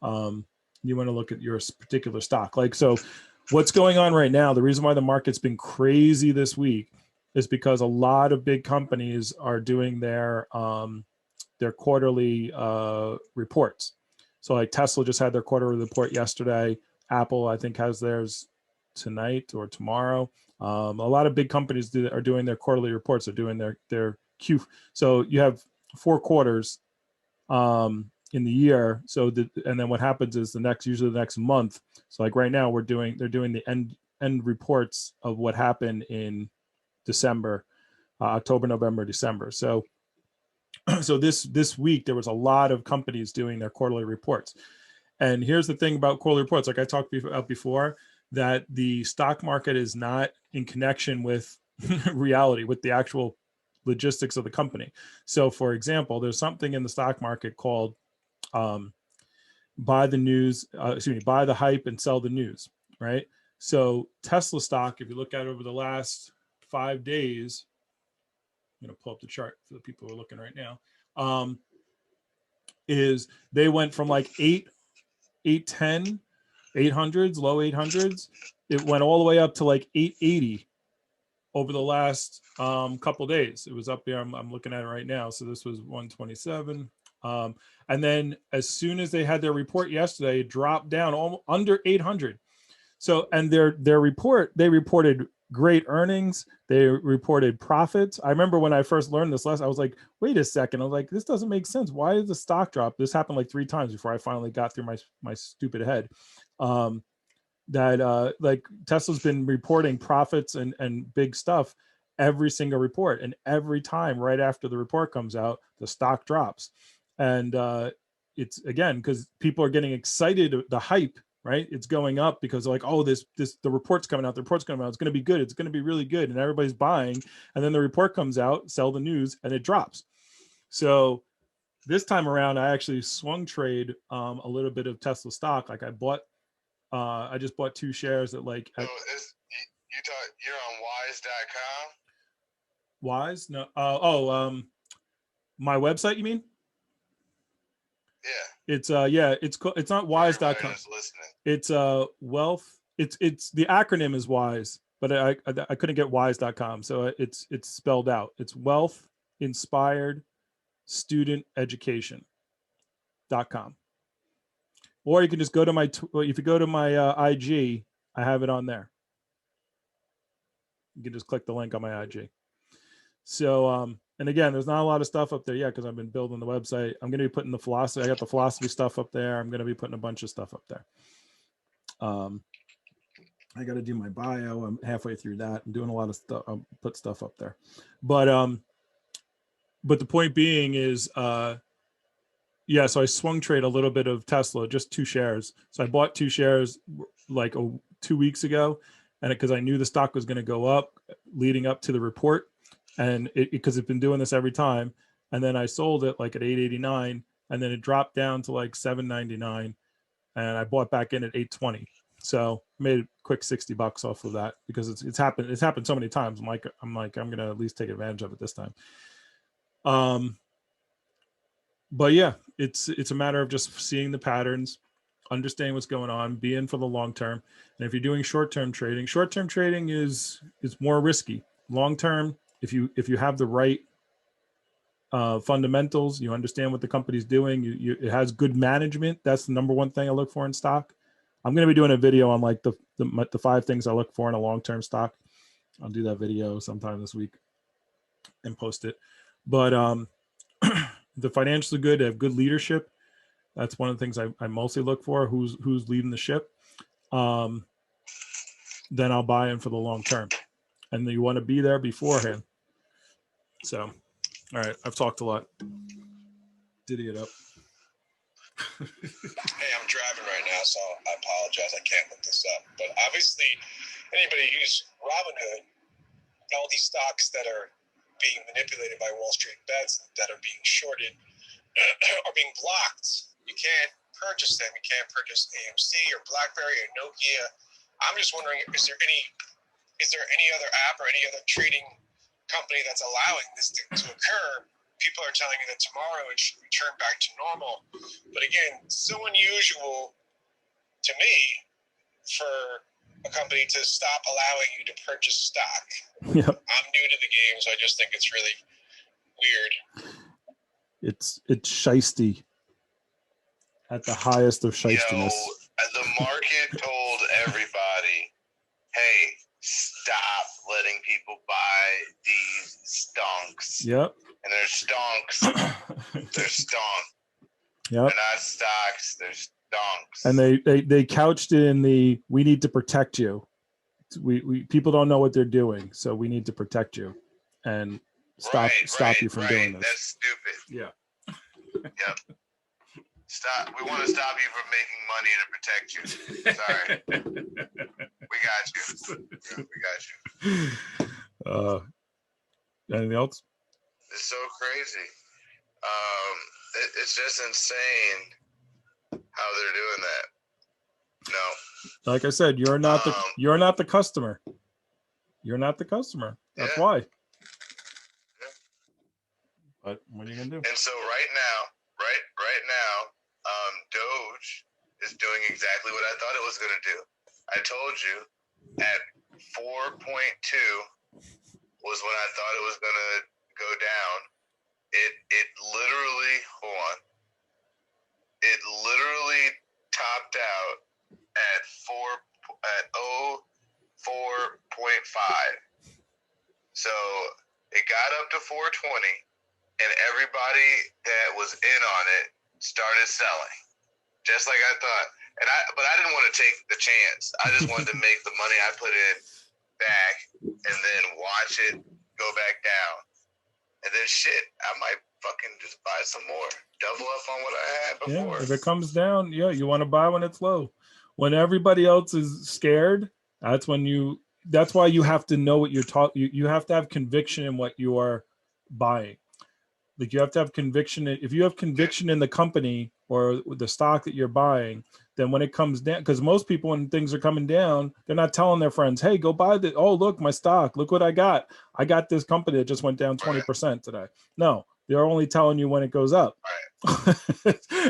want to look at your particular stock. Like, so what's going on right now, the reason why the market's been crazy this week is because a lot of big companies are doing their quarterly reports. So like Tesla just had their quarterly report yesterday. Apple, I think, has theirs tonight or tomorrow. A lot of big companies are doing their quarterly reports. They're doing their Q. So you have 4 quarters in the year. So and then what happens is usually the next month. So like right now they're doing the end reports of what happened in December, October, November, December. So this week there was a lot of companies doing their quarterly reports. And here's the thing about quarterly reports, like I talked about before, that the stock market is not in connection with reality, with the actual logistics of the company. So for example, there's something in the stock market called buy the hype and sell the news, right? So Tesla stock, if you look at it over the last 5 days, I'm going to pull up the chart for the people who are looking right now, is they went from like 810, 800s, low 800s. It went all the way up to like 880 over the last couple days. It was up there. I'm looking at it right now. So this was 127. And then as soon as they had their report yesterday, it dropped down almost under 800. So, and their report, they reported great earnings. They reported profits. I remember when I first learned this lesson, I was like, wait a second. I was like, this doesn't make sense. Why is the stock drop? This happened like 3 times before I finally got through my stupid head. That like Tesla's been reporting profits and big stuff every single report. And every time right after the report comes out, the stock drops. And it's again, because people are getting excited, the hype, right? It's going up because they're like, oh, the report's coming out, the report's coming out, it's going to be good, it's going to be really good, and everybody's buying. And then the report comes out, sell the news, and it drops. So this time around, I actually swung trade a little bit of Tesla stock. Like I just bought 2 shares at like. So you're on W.I.S.E.com? W.I.S.E? No. My website, you mean? Yeah. It's it's not W.I.S.E.com. It's wealth. It's the acronym is WISE, but I couldn't get W.I.S.E.com, so it's spelled out. It's Wealth Inspired Student Education.com. Or you can just go to if you go to my IG, I have it on there. You can just click the link on my IG. So, and again, there's not a lot of stuff up there yet because I've been building the website. I'm going to be putting the philosophy. I got the philosophy stuff up there. I'm going to be putting a bunch of stuff up there. I got to do my bio. I'm halfway through that. I'm doing a lot of stuff. I'll put stuff up there. But the point being is, yeah, so I swung trade a little bit of Tesla, just 2 shares. So I bought 2 shares like 2 weeks ago, and because I knew the stock was going to go up leading up to the report, and because it's been doing this every time. And then I sold it like at 889, and then it dropped down to like 799, and I bought back in at 820. So made a quick $60 off of that because it's happened so many times. I'm gonna at least take advantage of it this time. But yeah, it's a matter of just seeing the patterns, understanding what's going on, be in for the long term. And if you're doing short-term trading is more risky. Long term, if you have the right fundamentals, you understand what the company's doing, it has good management. That's the number one thing I look for in stock. I'm going to be doing a video on like the 5 things I look for in a long-term stock. I'll do that video sometime this week and post it. But the financials are good. They have good leadership. That's one of the things I mostly look for. Who's leading the ship. Then I'll buy in for the long term. And you want to be there beforehand. So, all right, I've talked a lot. Diddy it up. Hey, I'm driving right now, so I apologize. I can't look this up. But obviously, anybody who's Robinhood, all these stocks that are being manipulated by Wall Street bets that are being shorted are being blocked. You can't purchase them. You can't purchase AMC or BlackBerry or Nokia. I'm just wondering, is there any other app or any other trading company that's allowing this to occur? People are telling me that tomorrow it should return back to normal. But again, so unusual to me for a company to stop allowing you to purchase stock. Yep. I'm new to the game, so I just think it's really weird. It's shisty at the highest of shistiness. The market told everybody, hey, stop letting people buy these stonks. Yep. And they're stonks. They're stonks. Yep. They're not stocks. They're stonks. And they couched it in the we need to protect you. We people don't know what they're doing, so we need to protect you and stop you from doing this. That's stupid. Yeah. Yep. Stop. We want to stop you from making money to protect you. Sorry. We got you. Yeah, we got you. Anything else? It's so crazy. It's just insane how they're doing that. No. Like I said, you're not the customer. You're not the customer. That's why. Yeah. But what are you gonna do? And so right now, Doge is doing exactly what I thought it was gonna do. I told you at 4.2 was when I thought it was gonna go down. It literally, hold on. It literally topped out at 04.5. So it got up to 420, and everybody that was in on it started selling, just like I thought. But I didn't want to take the chance. I just wanted to make the money I put in back, and then watch it go back down. And then shit, I might fucking just buy some more, double up on what I had before. Yeah, if it comes down, yeah, you want to buy when it's low. When everybody else is scared, that's when you. That's why you have to know what you're talking. You have to have conviction in what you are buying. Like you have to have conviction. If you have conviction in the company or the stock that you're buying, then when it comes down, because most people when things are coming down, they're not telling their friends, "Hey, go buy the. Oh, look, my stock. Look what I got. I got this company that just went down 20% today." No, they're only telling you when it goes up,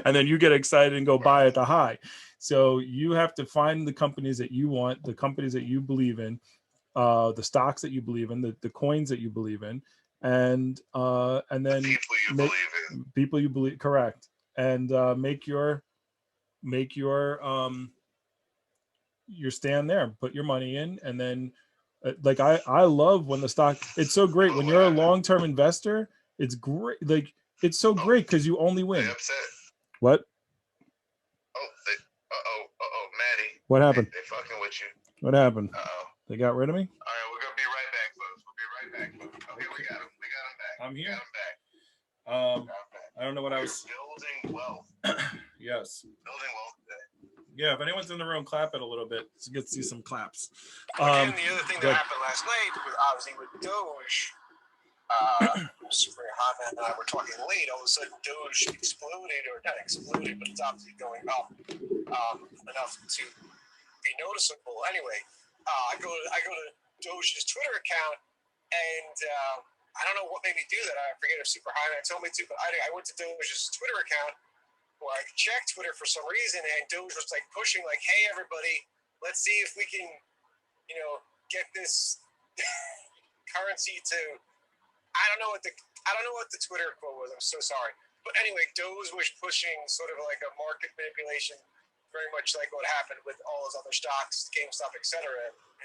and then you get excited and go buy at the high. So you have to find the companies that you want, the companies that you believe in, the stocks that you believe in, the coins that you believe in, and then people you believe correct, and make your stand there, put your money in, and then like I love when the stock. It's so great when you're a long-term investor. It's great, like it's so great because you only win. What? Maddie. What happened? They fucking with you. What happened? Uh-oh. They got rid of me? All right, we're gonna be right back, folks. We'll be right back, folks. Okay, we got him. We got him back. I'm here. Got him back. I don't know what I was. Building wealth. Yes. Building wealth today. Yeah, if anyone's in the room, clap it a little bit. So you get to see some claps. Again, the other thing that happened last night was obviously with Doge. Superhighman and I were talking late. All of a sudden, Doge exploded, or not exploded, but it's obviously going up enough to be noticeable. Anyway, I go to Doge's Twitter account, and I don't know what made me do that. I forget if Superhighman told me to, but I went to Doge's Twitter account where I checked Twitter for some reason, and Doge was like pushing, like, "Hey, everybody, let's see if we can, get this currency to." I don't know what the Twitter quote was. I'm so sorry. But anyway, Doge was pushing sort of like a market manipulation, very much like what happened with all his other stocks, GameStop, etc.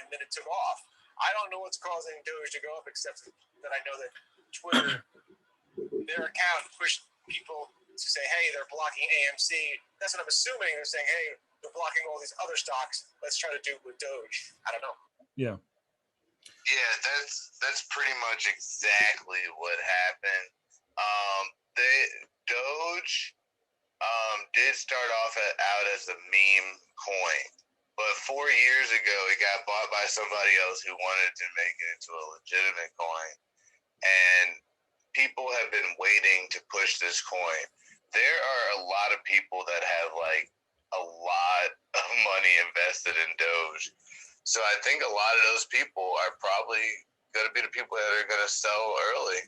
And then it took off. I don't know what's causing Doge to go up, except that I know that Twitter, their account pushed people to say, "Hey, they're blocking AMC." That's what I'm assuming. They're saying, "Hey, they're blocking all these other stocks. Let's try to do it with Doge." I don't know. Yeah. Yeah, that's pretty much exactly what happened. Doge did start off out as a meme coin, but 4 years ago it got bought by somebody else who wanted to make it into a legitimate coin, and people have been waiting to push this coin. There are a lot of people that have like a lot of money invested in Doge. So I think a lot of those people are probably going to be the people that are going to sell early.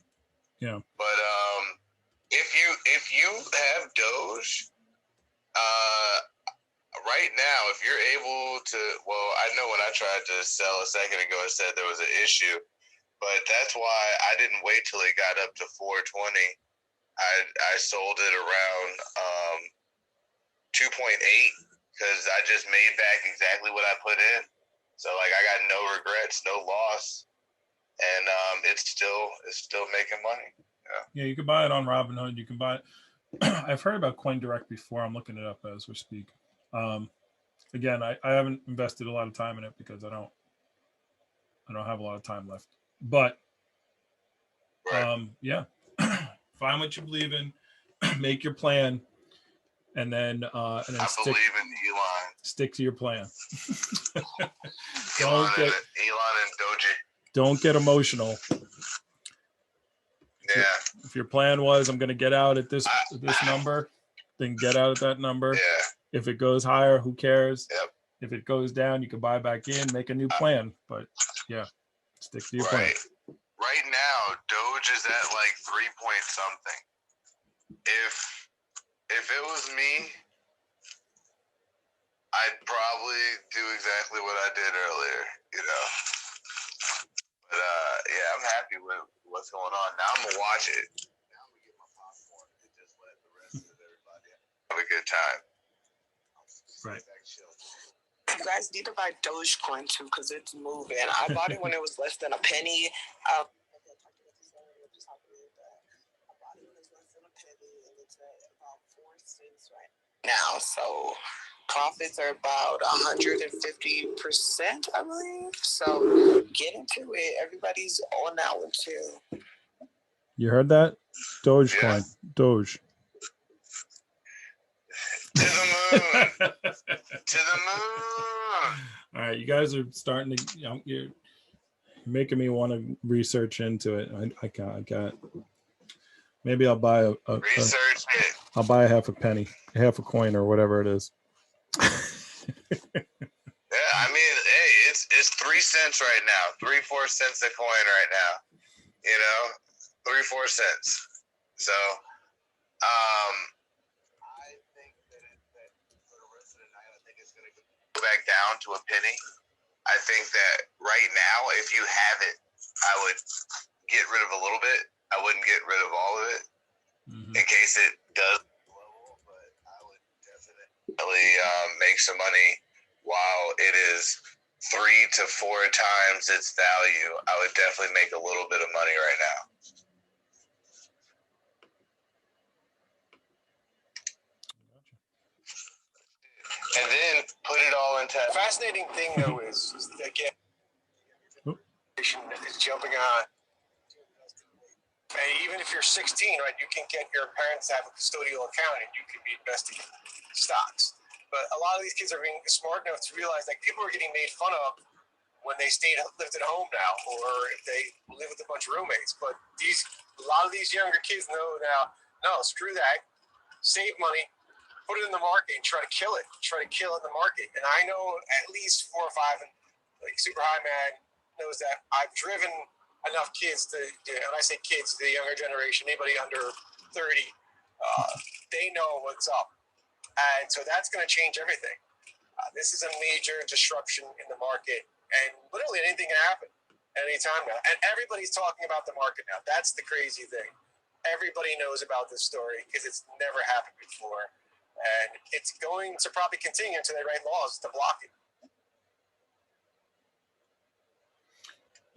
Yeah. But if you have Doge, right now, if you're able to, well, I know when I tried to sell a second ago, it said there was an issue, but that's why I didn't wait till it got up to 420. I sold it around 2.8 because I just made back exactly what I put in. So like I got no regrets, no loss, and it's still making money. Yeah, you can buy it on Robinhood. You can buy it. I've heard about CoinDirect before. I'm looking it up as we speak. Again, I haven't invested a lot of time in it because I don't have a lot of time left. But yeah, find what you believe in, make your plan, and then I believe in Elon. Stick to your plan. Elon and Doji. Don't get emotional. Yeah. If your plan was, I'm going to get out at this number, then get out at that number. Yeah. If it goes higher, who cares? Yep. If it goes down, you can buy back in, make a new plan. But yeah, stick to your plan. Right now, Doge is at like 3 point something. If it was me, I'd probably do exactly what I did earlier, Yeah, I'm happy with what's going on. Now I'm gonna watch it. Now I'm gonna get my popcorn and just let the rest of everybody have a good time. Right. You guys need to buy Dogecoin too because it's moving. I bought it when it was less than a penny. I bought it when it was less than a penny, and it's at about 4 cents right now. So profits are about 150%, I believe. So get into it. Everybody's on that one too. You heard that? Dogecoin. Yeah. Doge. To the moon. To the moon. All right, you guys are starting to. You're making me want to research into it. I got. Maybe I'll buy a research it. I'll buy a half a penny, half a coin, or whatever it is. Yeah, I mean, hey, it's 3 cents right now, 3-4 cents a coin right now. You know, 3-4 cents. So, I think that for the rest of the night, I think it's gonna go back down to a penny. I think that right now, if you have it, I would get rid of a little bit. I wouldn't get rid of all of it in case it does level, but I would definitely make some money while it is 3 to 4 times its value. I would definitely make a little bit of money right now. And then put it all into. The fascinating thing though is again, is jumping on. And even if you're 16, right, you can get your parents to have a custodial account and you can be investing in stocks. But a lot of these kids are being smart enough to realize that people are getting made fun of when they lived at home now, or if they live with a bunch of roommates. But a lot of these younger kids know now, no, screw that. Save money, put it in the market, and try to kill it. Try to kill it in the market. And I know at least 4 or 5, and like Superhighman knows that I've driven enough kids to, and I say kids, the younger generation, anybody under 30, they know what's up. And so that's going to change everything. This is a major disruption in the market, and literally anything can happen anytime now. And everybody's talking about the market now. That's the crazy thing. Everybody knows about this story because it's never happened before. And it's going to probably continue until they write laws to block it.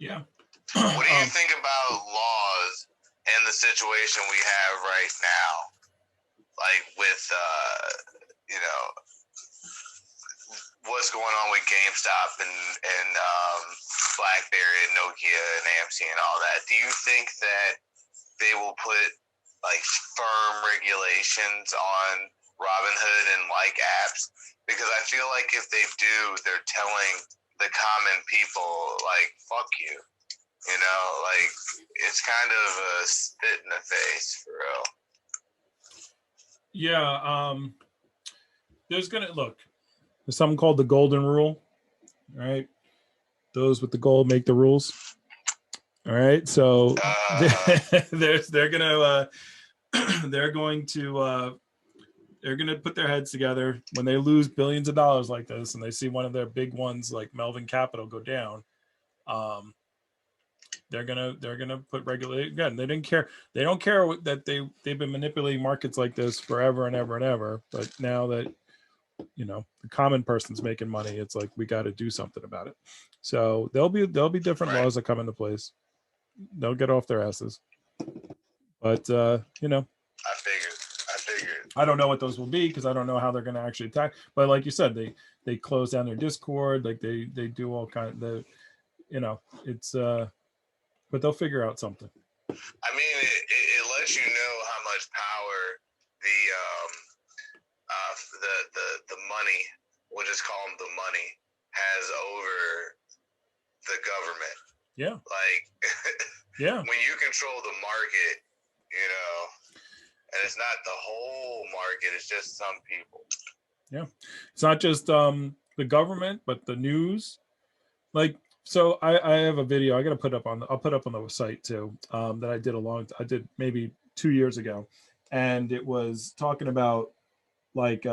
Yeah. What do you think about laws and the situation we have right now? Like with, what's going on with GameStop and BlackBerry and Nokia and AMC and all that. Do you think that they will put like firm regulations on Robinhood and like apps? Because I feel like if they do, they're telling the common people like, fuck you. You know, like it's kind of a spit in the face for real. Yeah, there's something called the golden rule, right? Those with the gold make the rules. All right, so they're going to put their heads together when they lose billions of dollars like this, and they see one of their big ones like Melvin Capital go down. They're gonna put regulate again. They don't care that they've been manipulating markets like this forever and ever and ever. But now that the common person's making money, it's like we got to do something about it. So there'll be different laws that come into place. They'll get off their asses. But I figured. I don't know what those will be because I don't know how they're going to actually attack. But like you said, they close down their Discord, like they do all kind of it's but they'll figure out something. I mean, it lets you know how much power the money, we'll just call them the money, has over the government. Yeah. Like, yeah. When you control the market, and it's not the whole market, it's just some people. Yeah. It's not just the government, but the news. Like, so I have a video I'll put up on the site too, that I did maybe 2 years ago. And it was talking about like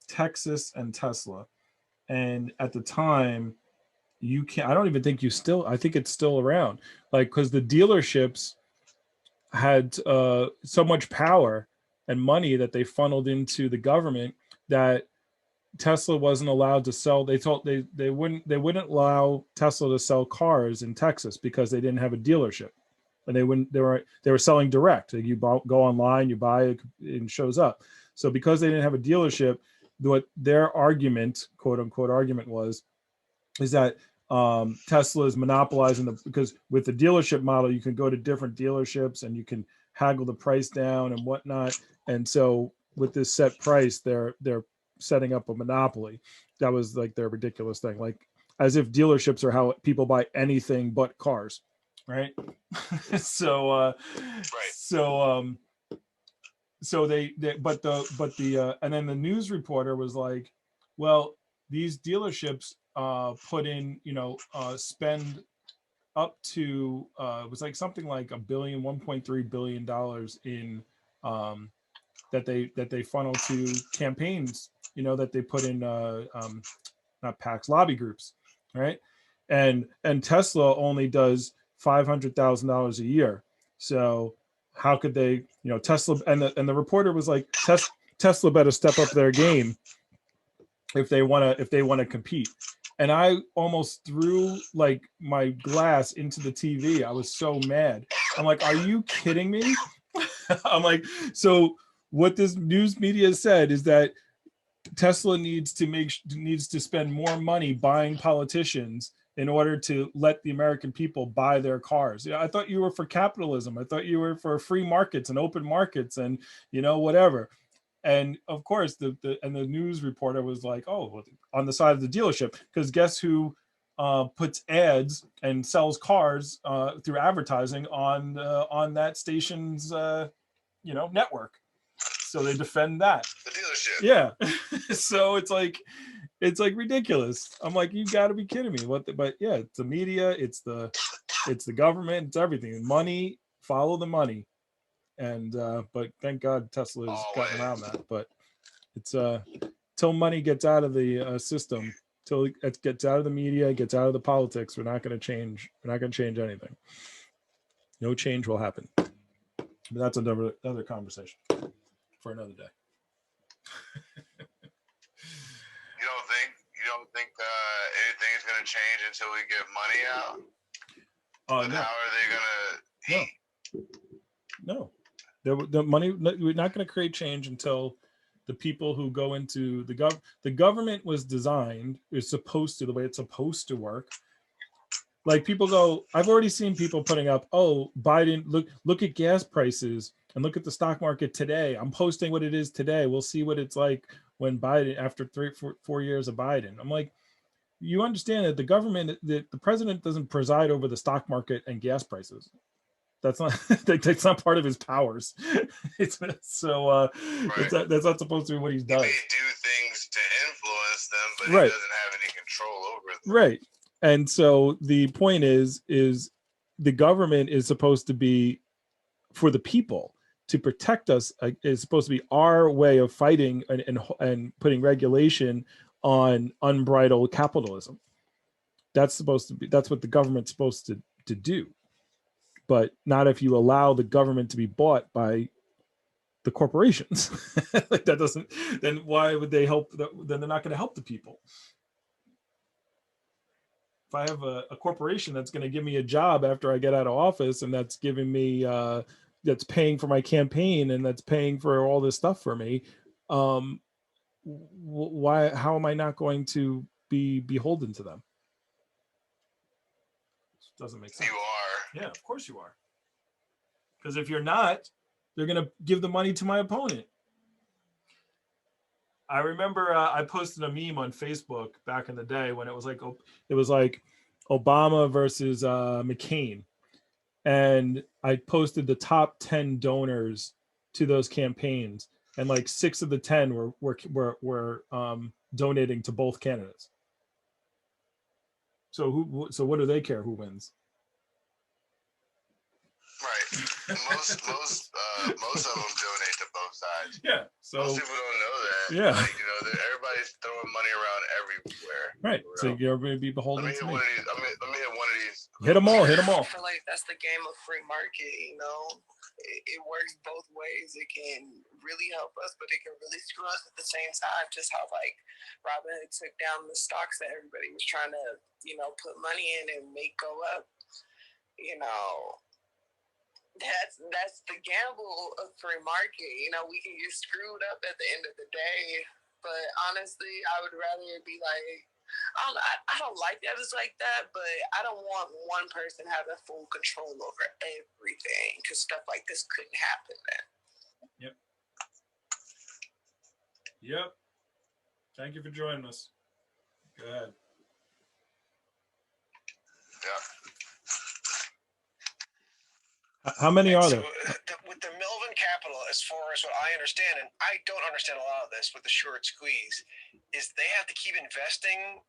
Texas and Tesla. And at the time, you can't. I don't even think I think it's still around. Like, because the dealerships had so much power and money that they funneled into the government that Tesla wasn't allowed to sell. They wouldn't allow Tesla to sell cars in Texas because they didn't have a dealership, and they were selling direct. Like, you go online, you buy it, and it shows up. So because they didn't have a dealership, what their argument, quote unquote argument, is that Tesla is monopolizing because with the dealership model, you can go to different dealerships and you can haggle the price down and whatnot. And so with this set price, they're setting up a monopoly. That was like their ridiculous thing, like as if dealerships are how people buy anything but cars, right? So and then the news reporter was like, well, these dealerships put in, spend up to it was like something like $1.3 billion in that they funnel to campaigns, that they put in not PACs, lobby groups, right? And Tesla only does $500,000 a year. So how could they, Tesla, and the reporter was like, Tesla better step up their game if they want to compete. And I almost threw like my glass into the TV. I was so mad. I'm like, are you kidding me? I'm like, so what this news media said is that Tesla needs to spend more money buying politicians in order to let the American people buy their cars. I thought you were for capitalism. I thought you were for free markets and open markets and whatever. And of course, the news reporter was like, "Oh, on the side of the dealership," because guess who puts ads and sells cars through advertising on that station's network. So they defend that. The dealership. Yeah. So it's like ridiculous. I'm like, you got to be kidding me. But yeah, it's the media, it's the government, it's everything. Money, follow the money. And but thank God Tesla has gotten around that. But it's till money gets out of the system, till it gets out of the media, gets out of the politics, we're not going to change anything. No change will happen. But that's another conversation for another day. You don't think anything's going to change until we get money out? No. How are they going to eat? No. The money, we're not going to create change until the people who go into the government was designed, is supposed to, the way it's supposed to work. Like people go, I've already seen people putting up, oh, Biden, look at gas prices and look at the stock market today. I'm posting what it is today. We'll see what it's like when Biden, after 4 years of Biden. I'm like, you understand that the government, the president doesn't preside over the stock market and gas prices. That's not part of his powers. That's not supposed to be what he does. He may do things to influence them, but right. He doesn't have any control over them. Right. And so the point is the government is supposed to be for the people, to protect us. Is supposed to be our way of fighting and putting regulation on unbridled capitalism. That's what the government's supposed to do. But not if you allow the government to be bought by the corporations. Like that doesn't, then why would they help? Then they're not going to help the people. If I have a corporation that's going to give me a job after I get out of office, and that's giving me, that's paying for my campaign, and that's paying for all this stuff for me, why? How am I not going to be beholden to them? It doesn't make sense. You are. Yeah, of course you are. Because if you're not, they're going to give the money to my opponent. I remember I posted a meme on Facebook back in the day when it was like Obama versus McCain, and I posted the top 10 donors to those campaigns, and like 6 of the 10 were donating to both candidates. So what do they care who wins? Right. Most of them donate to both sides. Yeah. So most people don't know that. Yeah. Like, everybody everybody's throwing money around everywhere. Right. So you're going to be Let beholden me hit to one me. of these. Let me hit one of these. Hit them all. Hit them all. I feel like that's the game of free market. You know, it works both ways. It can really help us, but it can really screw us at the same time. Just how like Robinhood took down the stocks that everybody was trying to, you know, put money in and make go up. You know, that's the gamble of free market. You know, we can get screwed up at the end of the day. But honestly, I would rather it be like, I don't like that it's like that, but I don't want one person having full control over everything because stuff like this couldn't happen then. Yep. Yep. Thank you for joining us. Go ahead. Yeah. How many are there? With the Melvin Capital, as far as what I understand, and I don't understand a lot of this with the short squeeze, is they have to keep investing.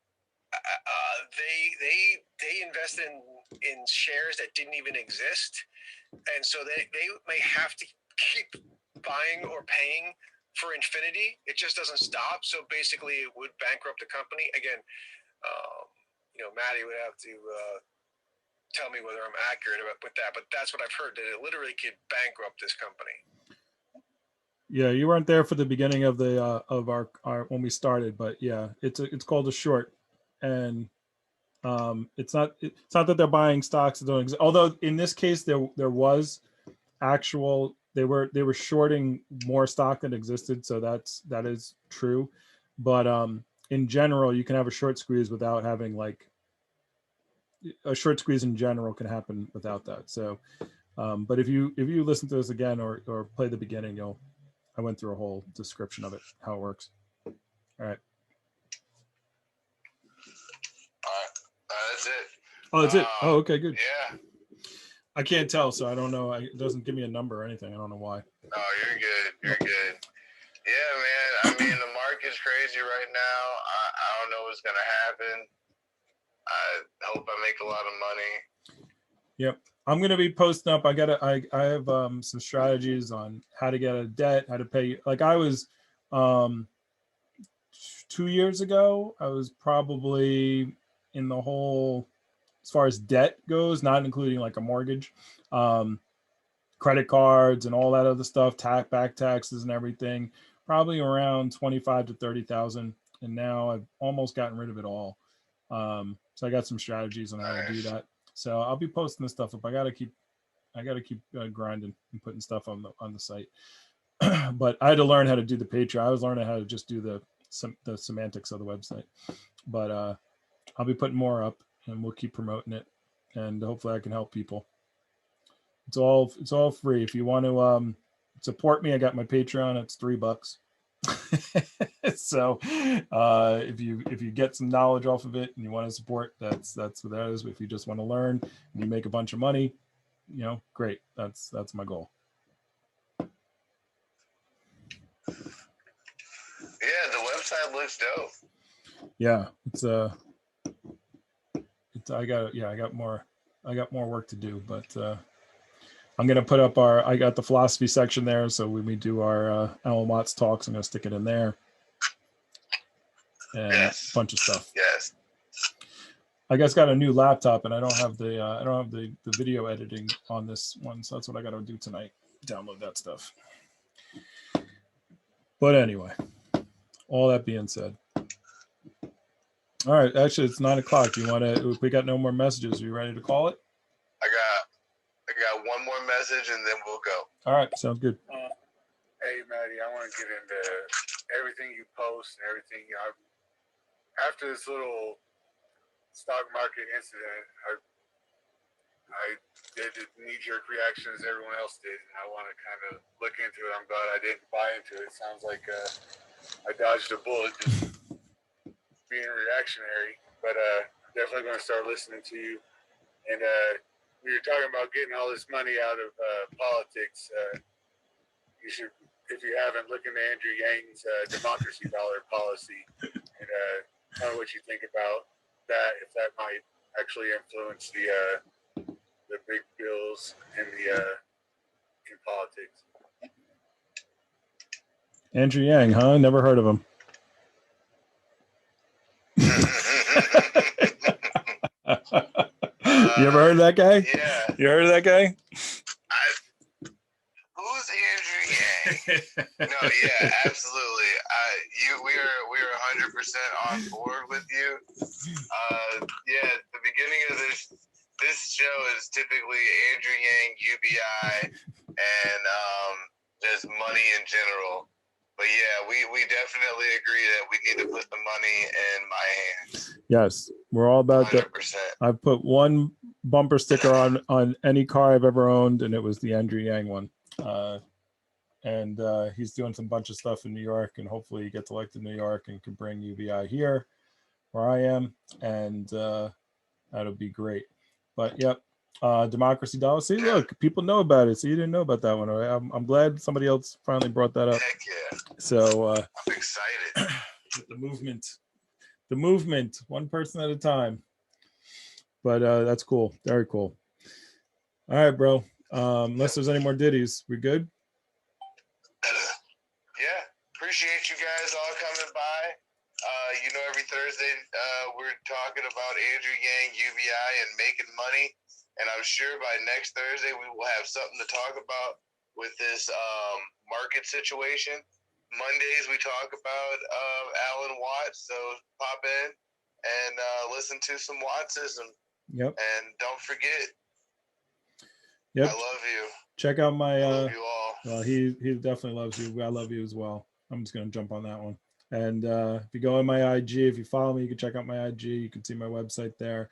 They invest in shares that didn't even exist, and so they may have to keep buying or paying for infinity. It just doesn't stop. So basically, it would bankrupt the company again. You know, Maddie would have to tell me whether I'm accurate with that, but that's what I've heard, that it literally could bankrupt this company. Yeah, you weren't there for the beginning of the of our when we started, but yeah, it's called a short, and it's not that they're buying stocks that don't exist. Although in this case there was actual they were shorting more stock than existed, so that is true. But in general, you can have a short squeeze without having like a short squeeze in general can happen without that. So, but if you listen to this again or play the beginning, I went through a whole description of it, how it works. All right. That's it. Oh, that's it. Oh, okay, good. Yeah. I can't tell, so I don't know. It doesn't give me a number or anything. I don't know why. No, you're good. You're good. Yeah, man. I mean, the market's crazy right now. I don't know what's gonna happen. I hope I make a lot of money. Yep. I'm gonna be posting up. I have some strategies on how to get a debt, how to pay. Like I was 2 years ago, I was probably in the whole, as far as debt goes, not including like a mortgage, credit cards and all that other stuff, back taxes and everything, probably around 25 to 30,000. And now I've almost gotten rid of it all. So I got some strategies on how to do that. So I'll be posting this stuff up. I gotta keep grinding and putting stuff on the site. But I had to learn how to do the Patreon. I was learning how to just do the semantics of the website. But I'll be putting more up, and we'll keep promoting it, and hopefully I can help people. It's all free. If you want to support me, I got my Patreon. It's $3. So if you get some knowledge off of it and you want to support, that's what that is. If you just want to learn and you make a bunch of money, great. That's my goal. Yeah, the website looks dope. Yeah, I got more work to do, but I'm gonna put up I got the philosophy section there, so when we do our Alan Watts talks, I'm gonna stick it in there, and a bunch of stuff. Yes. I guess got a new laptop, and I don't have the video editing on this one, so that's what I got to do tonight. Download that stuff. But anyway, all that being said, all right. Actually, it's 9 o'clock. You want to? If we got no more messages, are you ready to call it? I got one more message, and then we'll go. All right, sounds good. Hey, Maddie, I want to get into everything you post and everything. After this little stock market incident, I did the knee-jerk reaction as everyone else did, and I want to kind of look into it. I'm glad I didn't buy into it. It sounds like I dodged a bullet just being reactionary, but definitely going to start listening to you. And we were talking about getting all this money out of politics. You should, if you haven't, look into Andrew Yang's democracy dollar policy and tell me what you think about that, if that might actually influence the big bills in politics. Andrew Yang, huh? Never heard of him. You ever heard of that guy? Yeah. You heard of that guy? Who's Andrew Yang? No, yeah, absolutely. We are 100% on board with you. Yeah, the beginning of this show is typically Andrew Yang, UBI, and just money in general. But yeah, we definitely agree that we need to put the money in my hands. Yes, we're all about 100%. that. I've put one bumper sticker on any car I've ever owned, and it was the Andrew Yang one. And he's doing some bunch of stuff in New York, and hopefully he gets elected in New York and can bring UBI here where I am, and that'll be great. But yep, Democracy Dollar. See, look, people know about it. So you didn't know about that one. Right? I'm glad somebody else finally brought that up. Heck yeah. So I'm excited. the movement, one person at a time. But that's cool. Very cool. All right, bro. Unless there's any more ditties, we good? Yeah, appreciate you guys all coming by. Every Thursday we're talking about Andrew Yang, UBI, and making money. And I'm sure by next Thursday we will have something to talk about with this market situation. Mondays we talk about Alan Watts, so pop in and listen to some Wattsism. Yep. And don't forget, yep. I love you. Check out my. I love you all. Well, he definitely loves you. I love you as well. I'm just gonna jump on that one. And if you go on my IG, if you follow me, you can check out my IG. You can see my website there.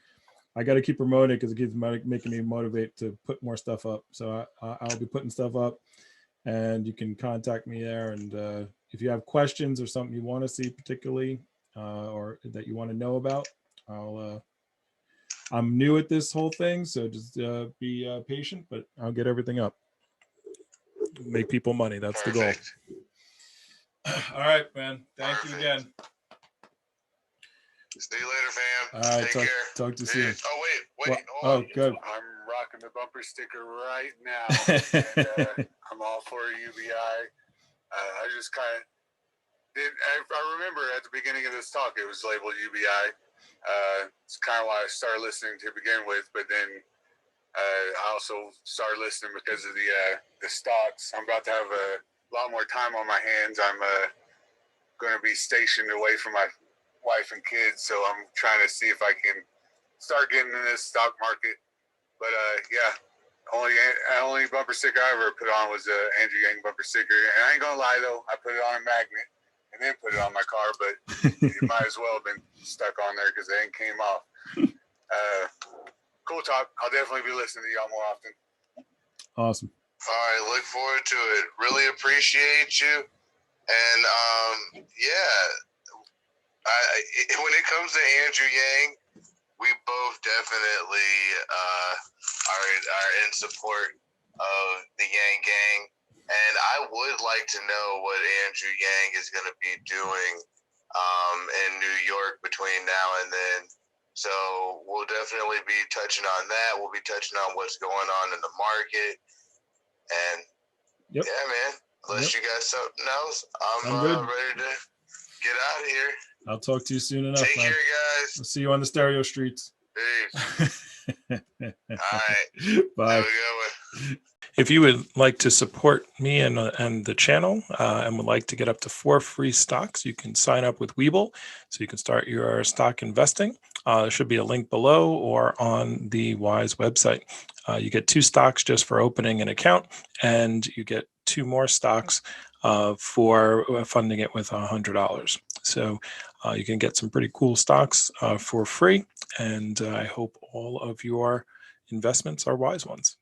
I got to keep promoting because it keeps making me motivate to put more stuff up. So I'll be putting stuff up, and you can contact me there. And if you have questions or something you want to see particularly, or that you want to know about, I'm new at this whole thing, so just be patient. But I'll get everything up. Make people money. That's Perfect. The goal. All right, man. Thank you again. See you later, fam. All right, Take care. Talk to you soon. Oh, wait. Hold on. Good. I'm rocking the bumper sticker right now. And, I'm all for UBI. I just kind of did. I remember at the beginning of this talk, it was labeled UBI. It's kind of why I started listening to begin with, but then I also started listening because of the stocks. I'm about to have a lot more time on my hands. I'm going to be stationed away from my wife and kids, so I'm trying to see if I can start getting in this stock market. But yeah, only bumper sticker I ever put on was Andrew Yang bumper sticker. And I ain't gonna lie though, I put it on a magnet and then put it on my car, but it might as well have been stuck on there because it ain't came off. Cool talk. I'll definitely be listening to y'all more often. Awesome. All right, look forward to it. Really appreciate you. And yeah, when it comes to Andrew Yang, we both definitely are in support of the Yang Gang. And I would like to know what Andrew Yang is going to be doing in New York between now and then. So we'll definitely be touching on that. We'll be touching on what's going on in the market. And yeah, man, unless you got something else, I'm ready to get out of here. I'll talk to you soon enough. Take care, guys. I'll see you on the stereo streets. Peace. All right. Bye. Have a good one. If you would like to support me and the channel and would like to get up to 4 free stocks, you can sign up with Webull so you can start your stock investing. There should be a link below or on the W.I.S.E website. You get 2 stocks just for opening an account, and you get 2 more stocks for funding it with $100. So you can get some pretty cool stocks for free, and I hope all of your investments are wise ones.